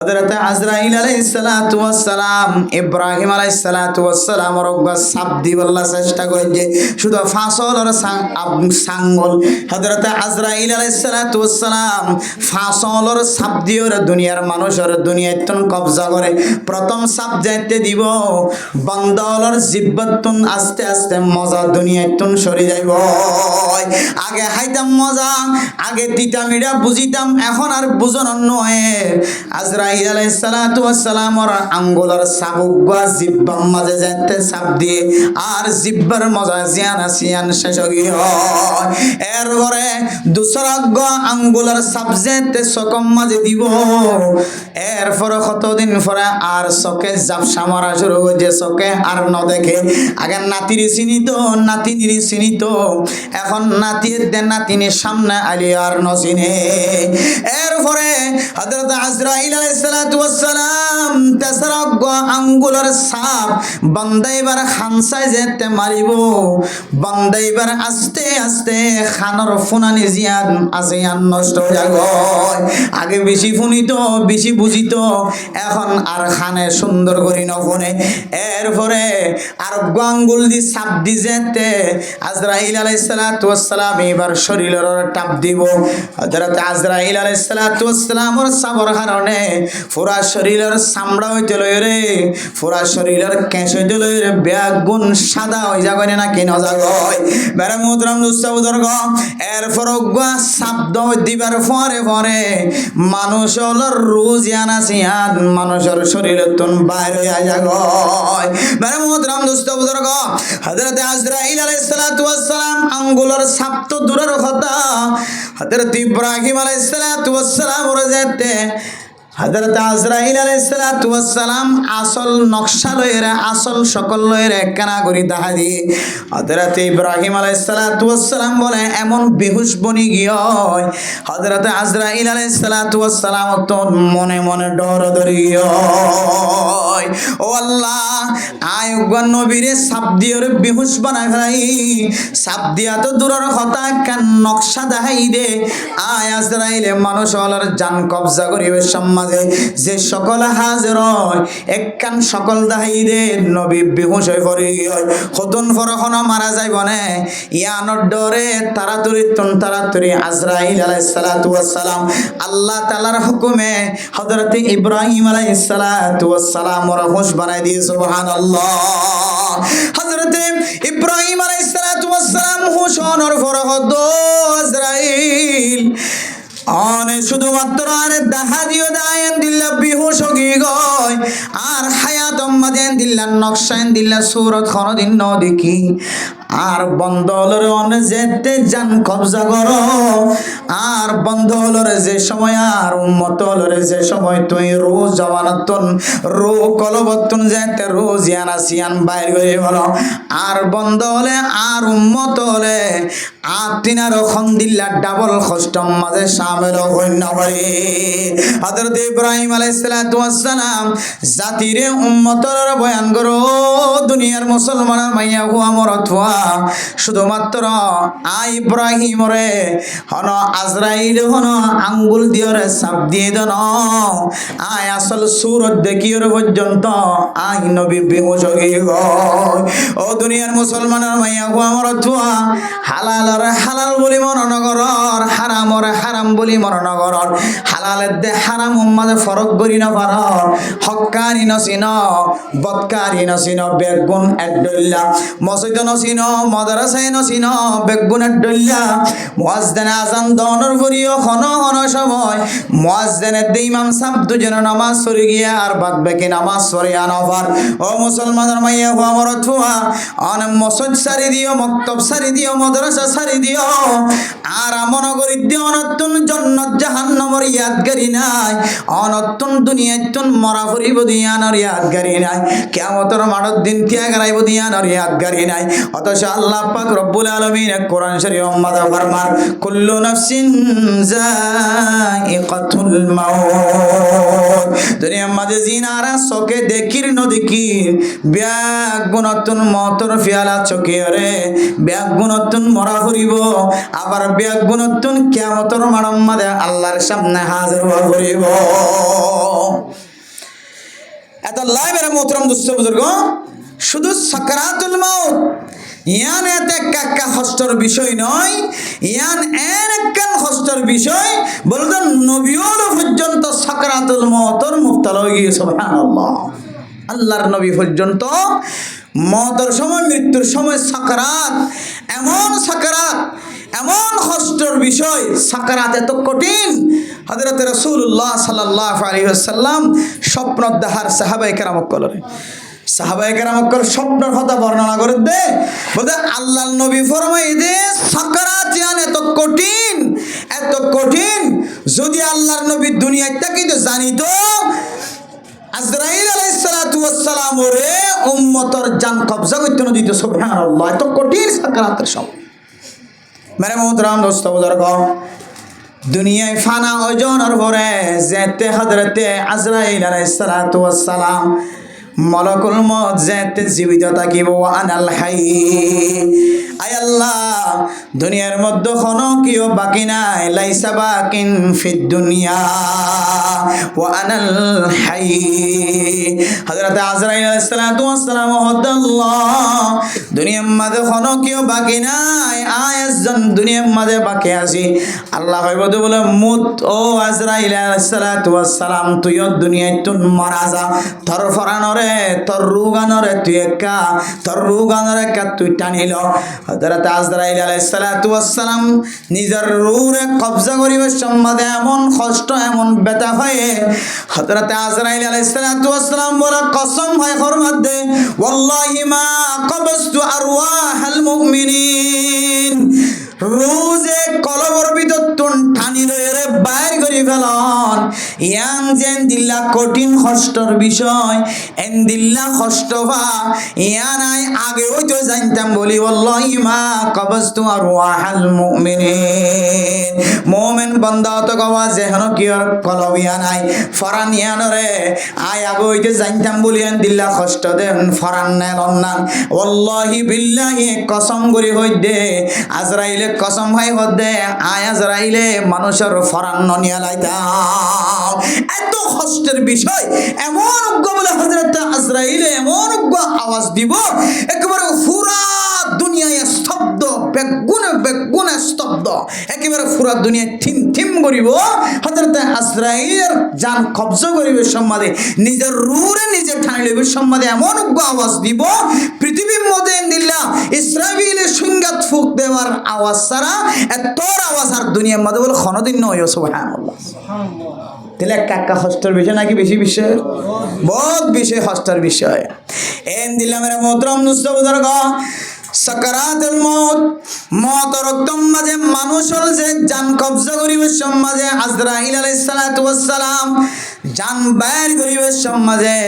হযরত আজরাইল আলাইহিস সালাতু ওয়াস সালাম ইব্রাহিম আলাইহিস সালাতু ওয়াস সালাম রব্বা সাবদি বল্লা চেষ্টা করে যে শুধু ফাসলর সাঙ্গল হযরত আজরাইল আলাইহিস সালাতু ওয়াস সালাম ফাসলর সাবদিওর দুনিয়ার মানুষের দুনিয়াতন কবজা করে প্রথম সাবজেক্টে দিব বন্দলর জিব্বাতুন আস্তে আস্তে মজা দুনিয়াতন সরে যাইব আগে হাইতাম মজা আগে তিতা মিডা বুঝিতাম এখন আর বুঝন নয় আজরাইল আলাইহিস সালাতু ওয়াস সালাম ওর আঙ্গুলের সাবুগা জিব্বার মাঝে যেতে চাপ দিয়ে আর জিব্বার মজা জিয়ান শেষ হয়ে এরপরে দুসরা আঙ্গুলের সাবজেক্টে সকম মাঝে দিব এরপরে কতদিন পরে আর চোখে জাপসা মারা শুরু হয়েছে চোখে আর ন দেখে আগে নাতির চিনিত নাতিনির চিনিত এখন নাতির দে নাতিনের সামনে আলি আর ন চিনে এরপরে হযরত আজরাইল আলাইহিস সালাতু ওয়াস সালাম তেসরা আঙ্গুলের সাপ বান্দাইবার খানসায় যেতে মারিব বান্দাইবার আস্তে আস্তে খানর ফুনানি জিয়ান আজিয়ান নষ্ট হয়ে যাব আগে বেশি ফুনিত বেশি বুঝিত এখন আর খানে সুন্দর করি নফনে এরপরে আর আঙ্গুল দি সাপ দি যেতে আজরাইল আলাইহিস সালাতু ওয়াস সালাম এবার শরীরের টাপ দিব হযরত আজরাইল আলাইহিস সালাতু ওয়াস সালামের সাবর কারণে পুরা শরীরের চামড়া হইতে লই রে পুরা শরীরের কেশ হইতে লই রে ব্যাগুন সাদা হই যাগয় না কি ন যাগয় বেরে মুদ্রাম দুস্তাবদর্গ এরপর শব্দ দিবার পরে পরে মানুষ হলর রোজ ইয়ানাসিয়ান মানুষের শরীরের তুন বাইরে হইয়া যাগয় বেরে মুদ্রাম দুস্তাবদর্গ হযরত আজরাইল আলাইহিস সালাতু ওয়াস সালাম আঙ্গুলের সাপ তো দূরের কথা হযরত ইব্রাহিম আলাইহিস সালাতু ওয়াস সালাম ওরে যেতে হযরত আজরাইল আলাইহিস সালাতু ওয়াস সালাম আসল নকশা লইরা আসল সকল লইরা একখানা করি দেখা দি হযরত ইব্রাহিম আলাইহিস সালাতু ওয়াস সালাম বলে এমন বেহুশ বনি গিয় হযরত আজরাইল আলাইহিস সালাতু ওয়াস সালাম তো মনে মনে ডর ধরি ও আল্লাহ আয়ুগান নবীরে সাপ দিয়ে বেহুশ বানাই ফেলাই সাপ দিয়া তো দূরের কথা কান নকশা দেখাই দে আয় আজরাইলে মানুষ হলার জান কবজা করিবে সমাজে যে সকল হাজির হয় একখান সকল দেখাই দে নবী বেহুশ হয়ে পড়ে কতন ফরখন মারা যাইব না ইয়ানোর ডরে তাড়াতাড়ি আজরাইল আলাইহিস সালাতু ওয়াস সালাম আল্লাহ তাআলার হুকুমে হযরত ইব্রাহিম আলাইহিস সালাতু ওয়াস সালাম ওর হুশ বানাই দিয়ে সুবহানাল্লাহ হযরত ইব্রাহিম আলাইহিস সালাতু ওয়াস সালাম হুশ হওয়ার পরে আজরাইল অনে শুধুমাত্র আর দেখা দিও দায়ন দিল্লা বেহুশ হয়ে গয় আর হায়াত মাদেন দিল্লা নকশান দিল্লা সুরত খরদিন ন দেখি আর বন্ধলরে অনে যেতে জান কবজা করো আর বন্ধলরে যে সময় আর উম্মতলরে যে সময় তুই রোজ জওয়ানাতন রো কলবতন যেতে রোজ ইয়ানাসিয়ান বাইর করে বলো আর বন্ধলে আর উম্মতলে আতিনার খন্দিল্লা ডাবল কষ্টম মাঝে শামিল হইন পারে হযরত ইব্রাহিম আলাইহিস সালাতু ওয়াস সালাম জাতিরে উম্মতর বয়ান করো দুনিয়ার মুসলমানের মাইয়া হুয়া মরতওয়া শুধুমাত্র ইব্রাহিম রে হন আজরাইল হন আঙ্গুল দিয়রে সাপ দিয়ে দেন আয় আসল সুরত দেখিওর পর্যন্ত আই নবী বেহুশ হয়ে গয় ও দুনিয়ার মুসলমানের মাইয়া হুয়া মরতওয়া হালাল হালাল বলি মনন করর হারামর হারাম বলি মনন করর হালালের দে হারাম উম্মাদে ফরক করি না পার হক্কানি নসিন বদকারি নসিন বেগুন এডল্লা মসজিদ নসিন মাদ্রাসায় নসিন বেগুন এডল্লা মুয়াজ্জিনে আযান দনর পরিও খন খন সময় মুয়াজ্জিনের দে ইমাম সাহেব দুজন নামাজ পড়ে গিয়া আর বাদ বাকি নামাজ পড়ে আনবার ও মুসলমানের মাইয়া হুয়া মরতওয়া অন মসজিদ সারি দিও মক্তব সারি দিও মাদ্রাসা সারি দিও আর আমন করি দিও নতুন জান্নাত জাহান্নামের ইয়াদগারি নাই অনতুন দুনিয়াতুন মরা ফুরিব দিয়ানোর ইয়াদগারি নাই কিয়ামতের মাঠের দিন ত্যাগ রাইব দিয়ানোর ইয়াদগারি নাই অথচ আল্লাহ পাক রব্বুল আলামিন কোরআন শরীফ মাদা ফরমান কুল্লু নাফসিন যায়িকাতুল মাউত দুনিয়ার মাঝে জিনারা চোখে দেখির নদেখির ব্যাগ গুণতুন মতর ফিয়ালা চোখে রে ব্যাগ গুণতুন মরা ফুরিব আবার ব্যাগ গুণতুন কিয়ামতের মাঠের মাঝে আল্লাহর সামনে হাজির হইব। আল্লাহ মেরে মোহতরম দুস্থ বুজুর্গ শুধু সাকরাতুল মাউত ইয়ান এতে একটা কষ্টের বিষয় নয়, ইয়ান একটা কষ্টের বিষয় বলতো নবীও পর্যন্ত সাকরাতুল মাউতের মুবতালা হয়ে গিয়ে সুবহানাল্লাহ। আল্লাহর নবী পর্যন্ত মওতের সময় মৃত্যুর সময় সাকরাত, এমন সাকরাত, এমন কষ্টের বিষয়, সাকরাত এত কঠিন। হযরত রাসূলুল্লাহ সাল্লাল্লাহু আলাইহি ওয়াসাল্লাম স্বপ্ন দেখার সাহাবায়ে কেরামক কলরে সাহাবায়ে কেরামক স্বপ্নের কথা বর্ণনা করে দে বলতে আল্লাহর নবী ফরমাই দে সাকরাত জান এত কঠিন, এত কঠিন। যদি আল্লাহর নবী দুনিয়ায় থাকিতো জানিতো আজরাইল আলাইহিস সালাতু ওয়াস সালাম ওরে উম্মতের জান কবজা করতে না দিত। সুবহানাল্লাহ, এত কঠিন সাকরাতের সময়। মেরে মোহতরম দোস্ত বুজুর্গ, দুনিয়ায় ফানা ওজনের পরে যেতে হযরতে আজরাইল আলাইহিস সালাতু ওয়াস সালাম মালাকুল মউত যেতে জীবিত থাকিব। ওয়া আনাল হাই, আয় আল্লাহ দুনিয়ার মধ্যে কোনো কিও বাকি নাই, লাইসা বাকিন ফিদ দুনিয়া ওয়া আনাল হাই। হযরত আজরাইল আলাইহিস সালাতু ওয়াস সালাম আল্লাহ দুনিয়ার মধ্যে কোনো কিও বাকি নাই, আয়াজন দুনিয়ার মধ্যে বাকি আছি। আল্লাহ কইব তো বলে মুত ও আজরাইল আলাইহিস সালাতু ওয়াস সালাম, তুইও দুনিয়ায় তুন মারা যা। তোর ফরানরে তোর রুগানরে তুই একা, তোর রুগানরে একা তুই টানিল। হযরত আজরাইল আলাইহিস সালাতু ওয়াস সালাম নিজের রূহে কবজা করিবে সম্বন্ধে এমন কষ্ট, এমন ব্যথা হয়। হযরত আজরাইল আলাইহিস সালাতু ওয়াস সালাম বলে কসম হয় হরমত দে ওয়াল্লাহি মা কবজতু আরওয়াহাল মুমিনিন, রোজে কলবর ভিতর তুন টানি লয়ে বাইর করি ফেলন। ইয়ান যেন দিল্লা কঠিন কষ্টর বিষয়, এন দিল্লা কষ্ট ভা ইয়ান আই আগে হইতো জানতাম বলি ওয়াল্লাহি মা কবজতু আরওয়াহাল মুমিনিন। মুমিন বান্দা তো গওয়া যেহন কিয়র কলবিয়া নাই ফরান ইয়ানরে আই আগে হইতো জানতাম বলি এন দিল্লা কষ্ট দেন ফরান নেলন না। ওয়াল্লাহি বিল্লাহি কসম করি হই দে আজরাইলে কসম ভাই হদে আয় আজরাইলে মানুষের ফরান নিয়া লাইতাম। এত কষ্টের বিষয়, এমন উগ্র বলে হযরত আজরাইলে এমন উগ্র আওয়াজ দিব একেবারে পুরা দুনিয়ায় স্তব্ধ, বেগুনে বেগুনে স্তব্ধ, একেবারে পুরা দুনিয়া থিম থিম করিব। হযরত আজরাইলের জান কবজা করিবে সম্মাদে নিজের রূহে নিজে ঠানি লইবে সম্মাদে এমন উগ্র আওয়াজ দিব পৃথিবীর মধ্যে দিল্লা ইসরাফিলের সুঙ্গাত ফুক দেওয়ার আওয়াজ ছাড়া এতর আওয়াজ আর দুনিয়ার মধ্যে বলে কোনদিন নয়। সুবহানাল্লাহ, তাহলে কাকা কষ্টের বিষয় নাকি বেশি বিষয়? বহুত বেশি কষ্টের বিষয়। এন দিল্লা মেরে মোহতরম দুস্থ বুজুর্গ, সাকারাতুল মউত মওতের রক্তম মাঝে মানুষের যে জান কবজা করিবে সমাজে আজরাইল আলাইহিস সালাতু ওয়াস সালাম জান বাইর করিবে সমাজে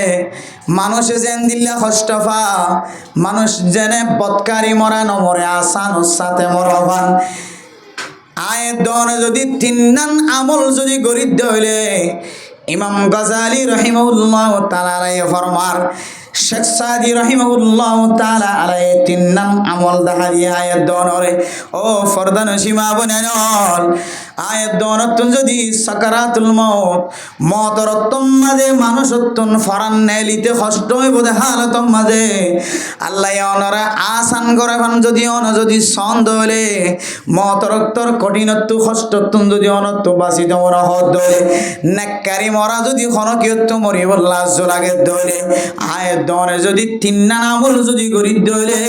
মানুষে যেন দিল্লা কষ্ট পা, মানুষ জেনে বদকারি মরা নমরে আসানোর সাথে মরবান। আয়ের দনে যদি তিন্নান আমল যদি গরিব হইলে ইমাম গাজালি রাহিমাহুল্লাহ তাআলা আলাইহি ফরমার, শেখ সাদি রাহিমাহুল্লাহ তাআলা আলাইহি তিন্নান আমল দেখারি আয়ের দনরে ও ফরদান সীমা বনানল আয়ের দনতুন যদি সাকারাতুল মউত মওতরতুম মাঝে মানুষতুন ফরান নেলিতে কষ্ট হইব দে হালতম মাঝে আল্লাহ অনরা আসান করে ফান যদি অন যদি সন্দ হলে মওতরক্তর কঠিনত্ব কষ্টতুন যদি অনত বাসি তোমরা হদ দলে নেককারি মরা যদি খনকিয়ত মরিব লাজ লাগে দলে আয়ের দনে যদি তিন্না আমল যদি গরিব দলে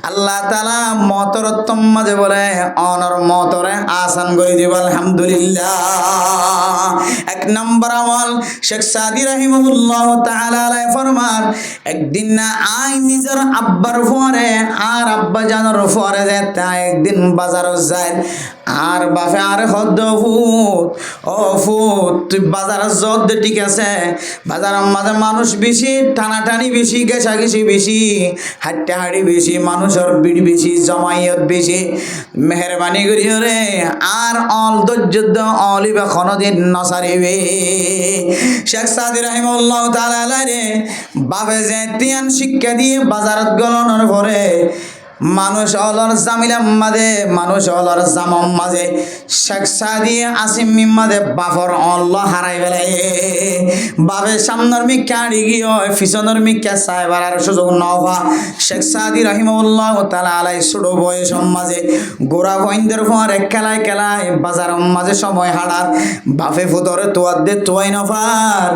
আল্লাহ তাআলা মওতরতুম মাঝে বলে অনর মওতরে আসান করে দিব। আলহামদুলিল্লাহ, এক নম্বর আমল শেখ সাদি রাহিমাহুল্লাহ তাআলা আলাইহি ফরমান, একদিন না আই নিজের আব্বার ফরে আর আব্বা জানার ফরে যেতে একদিন বাজার যায় আর বাপে আর হদ্দ ফুট ও ফুট তুই বাজার যত ঠিক আছে বাজারের মাঝে মানুষ বেশি, টানাটানি বেশি, গেছাগেছি বেশি, হাট্টাহাড়ি বেশি, মানুষের ভিড় বেশি, জমায়েত বেশি, মেহরবানি করিও রে আর অল ধৈর্য অলিবা কোনদিন নসারিবে। শেখ সাদি রাহিমাহুল্লাহ তাআলা রে বাপে যে তিয়ান শিক্ষা দিয়ে বাজারত গলনের পরে মানুষ অলর জামিলাম মাঝে মানুষ অলর জামম মাঝে শেখ সাদি আসিম মাঝে বাফর অল্লাহ হারাই বেলে বাবে সামনের মিক্কা ডিগি হয় ফিসনের মিক্কা সাহেবার আর সুযোগ নভা শেখ সাদি রহিমউল্লাহ তাআলা আলাই ছোট বয়স মাঝে গোড়া বইন্দের পর এক খেলায় খেলায় বাজার মাঝে সময় হারার বাপে ফুতরে তোয়ার দে তোয়াই নফার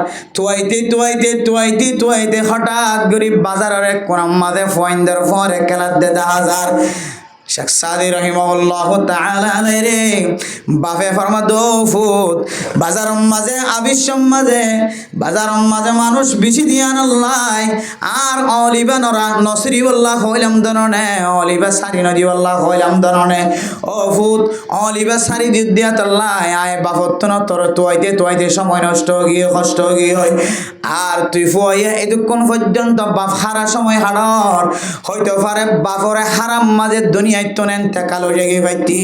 তোয়াইতে হঠাৎ গরিব বাজারের এক কোনাম মাঝে ফইন্দের পর এক খেলার দে হাজার শেখ সাদি রহিমাহুল্লাহ তাআলা আলাইহি বাপে ফরমা দো ফুট বাজারম মাঝে আবিশ্বম মাঝে বাজারম মাঝে মানুষ বেশি দিয়ান আল্লাহ আর অলিবা নরা নসরি আল্লাহ হইলাম দননে অলিবা সারি নদী আল্লাহ হইলাম দননে ও ফুট অলিবা সারি দিয়া আল্লাহ আয় বাপতন তোর তোয়াইতে সময় নষ্ট গিয়ে কষ্ট গিয়ে হয় আর তুই ফুয়াইয়া এতক্ষণ পর্যন্ত বাপ হারা সময় হাড়র হইতে পারে বাপরে হারাম মাঝে দুনিয়া তোনেন টাকালো জেগে পাইতি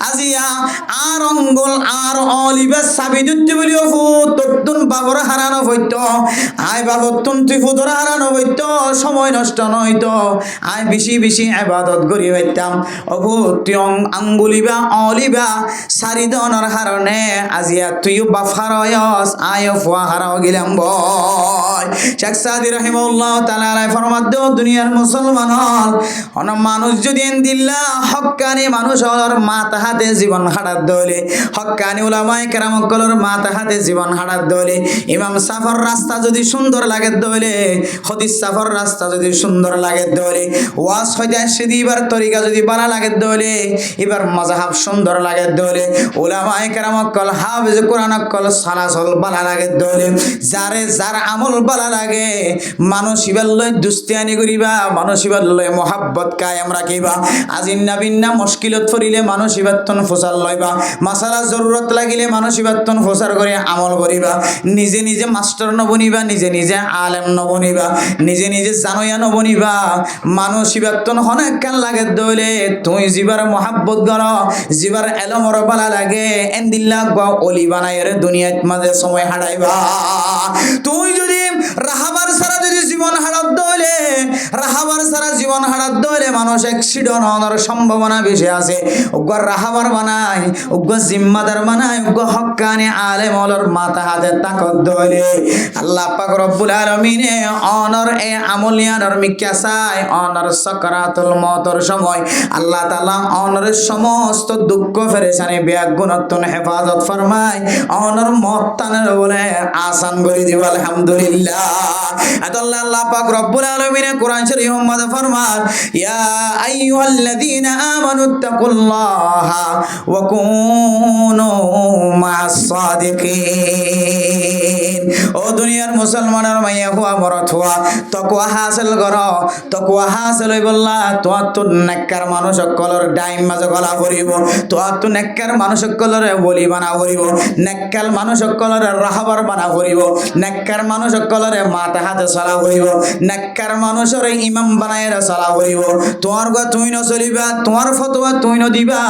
আজিয়া আর অঙ্গল আর অলিবা সাবি দুত্তি বলিও ফুট তোর বাবর হারানো হইতো আয় বাবতুন তুই ফুদর হারানো হইতো সময় নষ্ট নইতো আয় বেশি ইবাদত করি হইতাম অবু তুই আঙ্গুলিবা অলিবা সারি দনের হারণে আজিয়া তুইও বাপ হারায়স আয় ফুয়া হারাও গেলাম বয় শেখ সাদি রহিমাহুল্লাহ তাআলা আলাই ফরমাত দেও দুনিয়ার মুসলমান হল মানুষ যদি দিল্লা হক্কানি মানুষ হলর মাথা হাতে জীবন হারাত দলে হক্কানি উলামায়ে কেরাম কলর মাথা হাতে জীবন হারাত দলে ইমাম সাফর রাস্তা যদি সুন্দর লাগে দলে হাদিস সাফর রাস্তা যদি সুন্দর লাগে দলে ওয়াজ হইতে আসে দিবার তরিকা যদি ভালো লাগে দলে এবার মাযহাব সুন্দর লাগে দলে উলামায়ে কেরাম কল হাফেজ কোরআন কল সালাসল ভালো লাগে দলে যার আমল ভালো লাগে মানুষ ইবার লই দুস্তিয়ানি করিবা মানুষ ইবার লই মোহাব্বত কায়েম রাখিবা আজিন্না বিন্না মুশকিলত পড়িলে মানুষ ইবাতন ফসাল লইবা মাসালা জরুরত লাগিলে মানুষ ইবাতন ফসার করে আমল করিবা নিজে মাস্টার নবনিবা নিজে আলেম নবনিবা নিজে জানোয়া নবনিবা মানুষ ইবাতন অনেক কান লাগে দইলে তুই জিবার মোহাব্বত গর জিবার এলমর বালা লাগে এন্দিল্লা গা অলি বানায়ের দুনিয়াত মাঝে সময় হারাইবা তুই যদি রাহাবার সারা যদি জীবন হারাত দইলে রাহাবার সারা জীবন হারাত দইলে মানুষ অ্যাক্সিডেন্ট হওয়ার সম্ভাবনা বেশি আছে উগ্র রাহাবার বানায় উগ্র জিম্মাদার বানায় উগ্র হক্কানি আলেম ওলর মাথা হাতে তাকত দইলে আল্লাহ পাক রব্বুল আলামিনে অনর এ আমলিয়ানর মিক্কাসায় অনর সাকরাতুল মওতর সময় আল্লাহ তাআলা অনরের সমস্ত দুঃখ পেরেশানি বেগুনতন হেফাজত ফরমায় অনর মওতানের বলে আসান করে দিব আলহামদুলিল্লাহ আল্লাহ পাক রব্বুল আলামিনে কোরআন শরীফ মধ্যে ফরমান ইয়া আইয়ুহাল্লাযীনা আমানু তাকুল্লাহা ওয়া কুনু মা'আস সাদিকিন ও দুনিয়ার মুসলমানের মাইয়া হুয়া মরত হুয়া তাকওয়া হাসিল করো তাকওয়া হাসিল হইবল্লা তোয়ার তো নেককার মানুষ সকলের ডাইম মাঝে গলা করিব তোয়ার তো নেককার মানুষ সকলের বলি বানা করিব নেককার মানুষ সকলের রাহবার বানা করিব নেককার মানুষ সকলের মাথা হাতে চলা করিব নেককার মানুষের ইমাম বানায় চলা করিব তোমার গা তুই ন চলিবা তোমার ফতোয়া তুই ন দিবা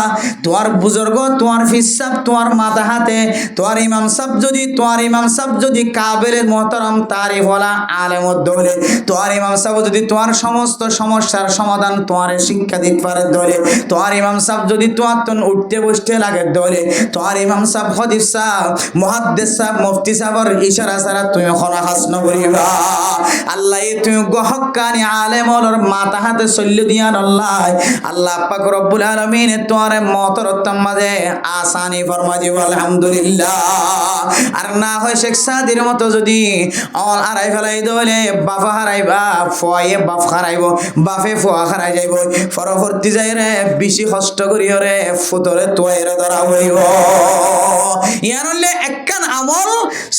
তোমার বুজুর্গ তোমার ফিসাব তোমার মাথা হাতে তোমার ইমাম সাহেব যদি কাবিলের মুহতারাম তারিফ ওয়ালা আলেম দলে তোমার ইমাম সাহেব যদি তোমার সমস্ত সমস্যার সমাধান তোমার শিক্ষা দিতে পারে দলে তোমার ইমাম সাহেব যদি তোমার তন উঠতে বসতে লাগে দলে তোমার ইমাম সাহেব হাদিস সাহেব মুহাদ্দিস সাহেব মুফতি সাহেবের ইশারা ছাড়া তুমি খনা হাসন করিবা আল্লাহ তুমি হক্কানি আলেম ওলর মাথা হাতে চল্লি দিয়ান আল্লাহ পাক রব্বুল আলামিন তোমার মতরতম মাঝে আসানি ফরমা দিব আলহামদুলিল্লাহ আর না হয় শেখ সাদির মতো যদি অল আড়াই ফেলাই দলে বাফা হারাইবা ফয়ে বাপ হারাইব বাফে ফোয়া হারাই যাইব পরবর্তী যাই রে বেশি কষ্ট করিও রে ফুতরে তোয়াইরে ধরা হইব ইয়ার হলে একখান আমল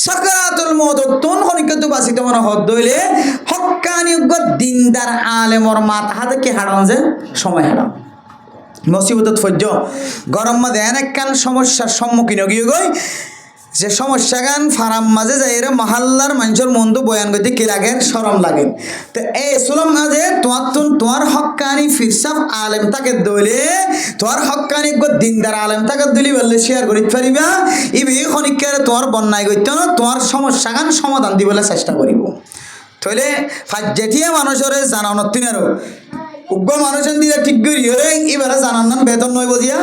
সাকরাতুল মওত তুন হনিকতু বাসিতে মনে হদ দইলে হক্কানি দিনদার আলেমর মাথা হাতে কি হারান যে সময় হারান মুসিবতত ফজ্জ গরম মাঝে অনেকখান সমস্যার সম্মুখীন গিয়ে গই যে সমস্যা গান ফারাম মাঝে যাই রে মহল্লার মানুষের মন্দ বয়ান করতে কি লাগে শরম লাগে তো এই সুলম মাঝে তোমার হক্কানি ফিরসাব আলেম তাকে দইলে তোমার হক্কানি দিনদার আলেম তাকে দিলি বললে শেয়ার করিতে পারিবা ইবি খনিকারে তোমার বন্যায় করতে না তোমার সমস্যা গান সমাধান দিবলে চেষ্টা করিব তাহলে যেটিয়া মানুষের জানানোর তিনারও উগ্র মানুষের দিলে ঠিক করি রে এবারে জানার নাম বেতন নয় বজিয়া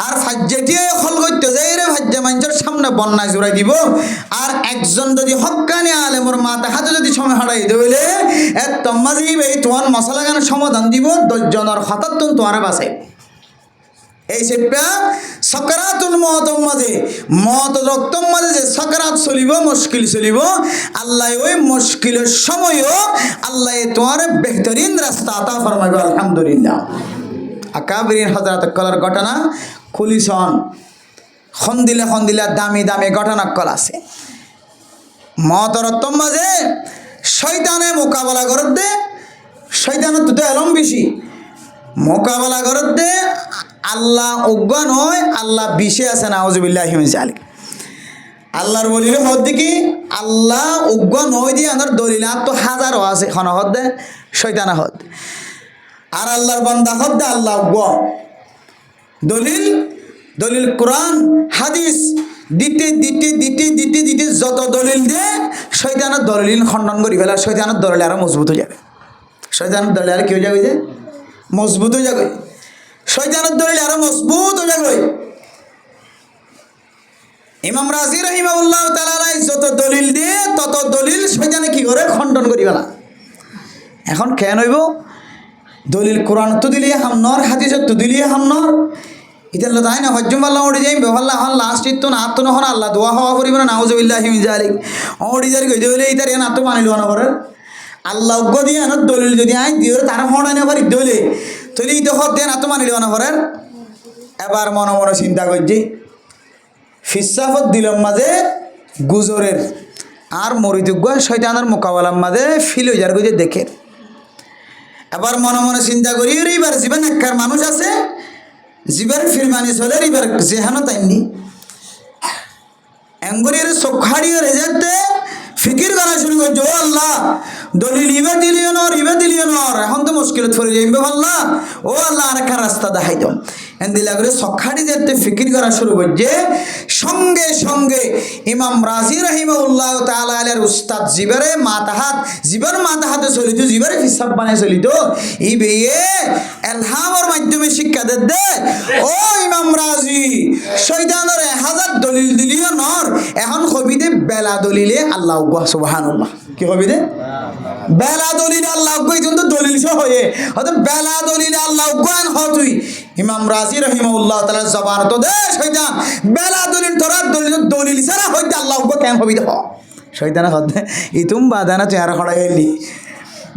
আর ফাজ্জাটিয়ে হল করতে যাই রে ফাজ্জা মানুষের সামনে বন্যায় জোড়াই দিব আর একজন যদি হক্কানি আলেমর মাথা হাতে যদি সময় হারাই দেবে তোমার এই তোমার মশলা গানের সমাধান দিব 10 জনের হঠাৎ তোমার বাসায় এই সেটা সকরাতুল মওতর মাঝে মওত রক্তর মাঝে যে সকরাত চলিব মুশকিল চলিব আল্লাহ ওই মুশকিলের সময়ও আল্লাহ তোমার বেহতরিন রাস্তা আতা ফরমাইবে আলহামদুলিল্লাহ আকাবিরিন হযরত কলার ঘটনা খুলিছন খন্দিলা দামি দামি ঘটনা কল আছে মওত রক্তর মাঝে শয়তানে মোকাবেলা করতে শয়তানের তো এলম বেশি মোকাবেলা করতে আল্লাহ অজ্ঞান হয় আল্লাহ বিষে আছে নাউজুবিল্লাহি মিন যালিক আল্লাহর বলিলে হদ কি আল্লাহ অজ্ঞান হয় দিয়ে আমার দলিল তো হাজারও আছে খন হদ শয়তান হদ আর আল্লাহর বান্দা হদ আল্লাহ অজ্ঞান দলিল কোরআন হাদিস দিতে যত দলিল দে শয়তানের দলিল খণ্ডন করি ফেলে শয়তানের দলিল আরো মজবুত হয়ে যাবে শয়তানের দলিল আর কি হয়ে যাবে যে মজবুত হয়ে যাবে শয়তানের দলিল আরো মজবুত হয়ে যাবে ইমাম রাজি রাহিমাহুল্লাহ তাআলা যত দলিল দিয়ে তত দলিল শয়তানে কি করে খণ্ডন করি ফেলা এখন কেন হইব দলিল কোরআন তো দিলিয়ে হামনর হাদিস তো দিলিয়ে হামনর ইতাল্লা তাই না হজ্জুম আল্লাহ ওড়ি যাই বেহল্লা হন লাস্ট ইতো না আত্ম নহন আল্লাহ দোয়া হওয়া করিব না নাউজুবিল্লাহি মিন যালিক ওড়ি যার গই দলিল ইতার এন আত্ম মানিল না করে আল্লাহ উগ্র দিয়ে আনত দলিল যদি আইন দিয়ে তারা হনাই না পারি দলে তৈরি ইতো হদ দেন আত্ম মানিল না করে এবার মনে মনে চিন্তা করছি ফিসাফত দিলম মাঝে গুজরের আর মরিদুগ্গ শয়তানের মোকাবেলার মাঝে ফিল যার গুজে দেখে এবার মনে মনে চিন্তা করি এইবার জীবন একখার মানুষ আছে জীবের ফিরমানি চলে এইবার যেহানো তাইনি এঙ্গুরির চোখাড়িও রেজাতে ফিকির করা শুরু করছে ও আল্লাহ দলিল ইবে দিলিও নর এখন তো মুশকিলত পড়ে যাইবে আল্লাহ ও আল্লাহ আর একটা রাস্তা দেখাই দাও এন্দিলা করে চোখাড়ি যেতে ফিকির করা শুরু করছে সঙ্গে সঙ্গে ইমাম রাজি রাহিমাহুল্লাহ তাআলা আলার উস্তাদ জিবরে মাতাহাতে চলিত জিবরে হিসাব বানাই চলিত এই বেয়ে এলহামের মাধ্যমে শিক্ষা দে ও ইমাম রাজি শয়তানের 1000 দলিল দিলিও নর এখন কবিতে বেলা দলিলে আল্লাহ সুবহানাল্লাহ কি হবে দে বেলা দলিল আল্লাহ কই কিন্তু দলিল সহ হয়ে হয়তো বেলা দলিল আল্লাহ গান হ তুই ইমাম রাজি রাহিমাহুল্লাহ তাআলা জবান তো দে শয়তান বেলা দলিল তোরা দলিল ছাড়া হইতে আল্লাহ কেন হবি দেখ শয়তান হতে ইতুম বাদানা চেহারা খড়াই হইলি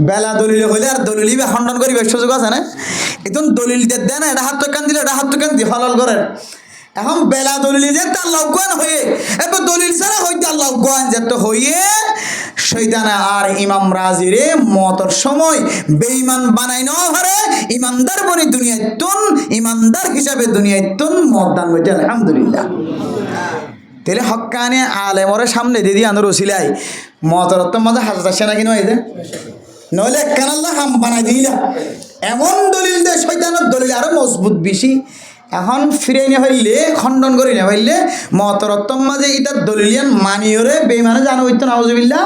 বেলা দলিল হইলে আর দলিল ইবে খণ্ডন করিবে সুযোগ আছে না ইতুন দলিল দে না এটা হাত তো কান দিলে এটা হাত তো কান দি হলাল করেন এখন বেলা দলিল যেতে আল্লাহ গান হয়ে এবার দলিল ছাড়া হইতে আল্লাহ গান যেতে হইয়ে শয়তানা আর ইমাম রাজিরে মতর সময় বেঈমান বানাই ন পারে ইমানদার বনি দুনিয়ায় তুন ইমানদার হিসাবে দুনিয়ায় তুন মতদান হইতে আলহামদুলিল্লাহ তাহলে হক্কানি আলেমরে সামনে দিদি আনোর ওসিলাই মতর তো মজা হাজার সেনা কিনো এই যে নইলে কেন আল্লাহ হাম বানাই দিলা এমন দলিল দে শয়তানের দলিল আরো মজবুত বেশি এখন ফিরে না হইলে খণ্ডন করি না হইলে মতরত্তম মাঝে এটা দলিলিয়ান মানিয়রে বেইমানে জানো হইতো নাউজুবিল্লাহ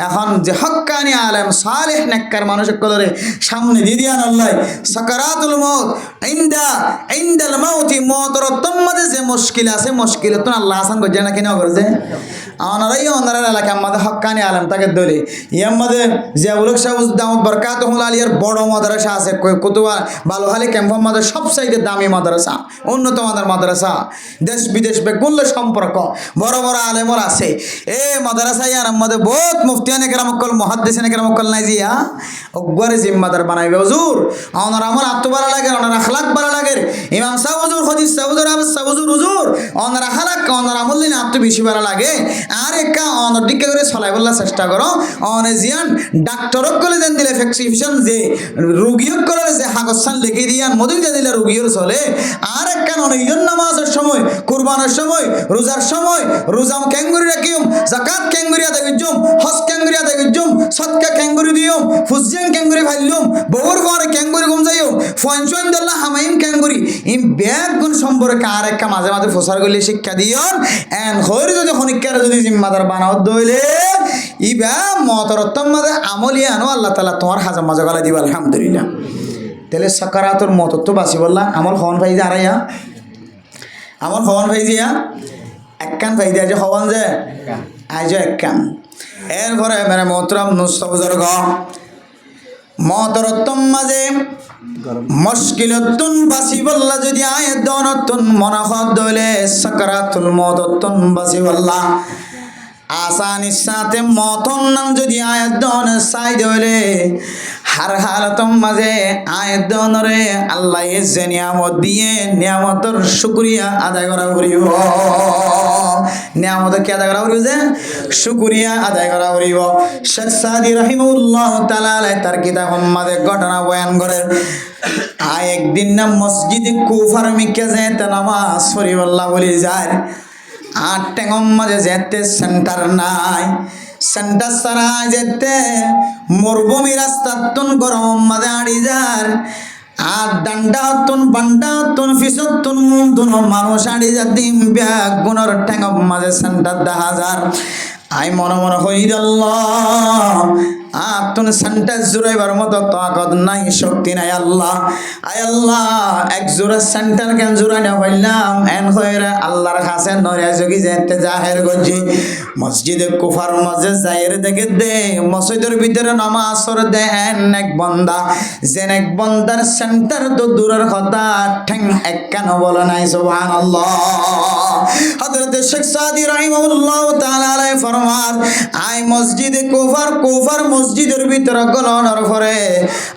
এখন যে হক্কানি আলেম সালেহ নেককার মানুষ কলরে সামনে দিদিয়ান আল্লাহ সাকারাতুল মউত ইনদাল মাউতি মতরত্তম মাঝে যে মুশকিল আছে মুশকিল তো আল্লাহ হাসান গজা না কিনা করছে ওনারা এলাকা আমাদের হক্কানি আলেম তাকে দলে ইয়াম্মাদের জিয়াউল হক সাহেব দামত বরকাতুহুল আলিয়ার বড় মাদ্রাসা আছে কুতুবা বালুহালি ক্যাম্প আমাদের সবচাইতে দামি মাদ্রাসা উন্নত মানের মাদ্রাসা দেশ বিদেশ বেগুল্য সম্পর্ক বড় বড় আলেমর আছে এ মাদ্রাসা ইয়ার আমাদের বহুত মুফতিয়ানে কেরামকল মুহাদ্দিসিনে কেরামকল নাই জিয়া অগরে জিম্মাদার বানাইবে হুজুর ওনার আমার আত্মবারা লাগে ওনার আখলাক বাড়া লাগে ইমাম সাহেব হুজুর হদিস সাহেব হুজুর আবু সাহেব হুজুর ওনার আখলাক ওনার আমল দিন আত্ম বেশি বাড়া লাগে আর একা অনর দিকে করে চলাই বলার চেষ্টা করো অনে জিয়ান ডাক্তারক করে দেন দিলে প্রেসক্রিপশন যে রোগীক করে যে কাগজখান লিখে দিয়ান মদিন যে দিলে রোগীর চলে আর একটা অনেকজন নামাজের সময় কুরবানের সময় রোজার সময় রোজাম ক্যাঙ্গুরি রাখিম যাকাত ক্যাঙ্গুরি আদায় করজুম হজ ক্যাঙ্গুরি আদায় করজুম সদকা ক্যাঙ্গুরি দিয়ম ফুজিয়ান ক্যাঙ্গুরি ভাইলুম বউর ঘরে ক্যাঙ্গুরি ঘুম যাইও ফনচন দল্লা হামাইন ক্যাঙ্গুরি ইম ব্যাগ গুণ সম্পর্কে আর একটা মাঝে মাঝে ফসার করলে শিক্ষা দিয়ন এন হইর যদি খনিকার যদি জিম্মাদার বানাও দইলে ইবা মতরত্তম মাঝে আমলিয়া আনো আল্লাহ তাআলা তোমার হাজার মজা গলা দিবা আলহামদুলিল্লাহ তাহলে সাকারাতুল মত তো বাসি বললা আমার হন ভাই যে আড়াইয়া আমার হন ভাই দিয়া একখান ভাই দিয়া যে হওয়ান যে আজ একখান এরপরে মেরে মোহতরম নুস্তবুজুর্গ মতরত্তম মাঝে মুশকিলাতুন বাসি বললা যদি আয়াত দনতুন মনাফত দলে সাকারাতুল মততুন বাসি বললা আসানির সাথে মতন নাম যদি আয়াত দন সাই দলে হার হালতম মাঝে আয়াত দনরে আল্লাহ যে নিয়ামত দিয়ে নিয়ামতের শুকরিয়া আদায় করা করিব নিয়ামত কি আদায় করা করিব যে শুকরিয়া আদায় করা করিব শেখ সাদি রাহিমাহুল্লাহ তাআলা তার কিতাব মাঝে ঘটনা বয়ান করেন একদিন না মসজিদে কুফার মিকে যেতে নামাজ পড়িবল্লাহ বলি যায় আর টেঙ্গম মাঝে যেতে সেন্টার নাই সেন্টার সারা যেতে মরুভূমি রাস্তা তুন গরম মাঝে আড়ি যার আর ডান্ডা হতুন বান্ডা হতুন ফিসতুন মুতুন মানুষ আড়ি যা দিম ব্যাগ গুণর টেঙ্গম মাঝে সেন্টার 10,000 আই মনে মনে হইল তুন সেন্টার জুড়াইবার মতো তাকত নাই শক্তি নাই আল্লাহ আয় আল্লাহ এক জোড়া সেন্টার কেন জুড়াই না পাইলাম এন হইরা আল্লাহর কাছে নরিয়া যোগী যেতে জাহের গজি মসজিদে কুফার মসজিদ জাহের দেখে দে মসজিদের ভিতরে নামাজ পড়ে দেন এক বন্দা যেন এক বন্দার সেন্টার তো দূরের কথা ঠ্যাং একখান বলে নাই সুবহানাল্লাহ হযরত শেখ সাদি রাহিমাহুল্লাহ তাআলা আলাইহি ফরমান আই মসজিদে কুফার মসজিদের ভিতরে গলনের পরে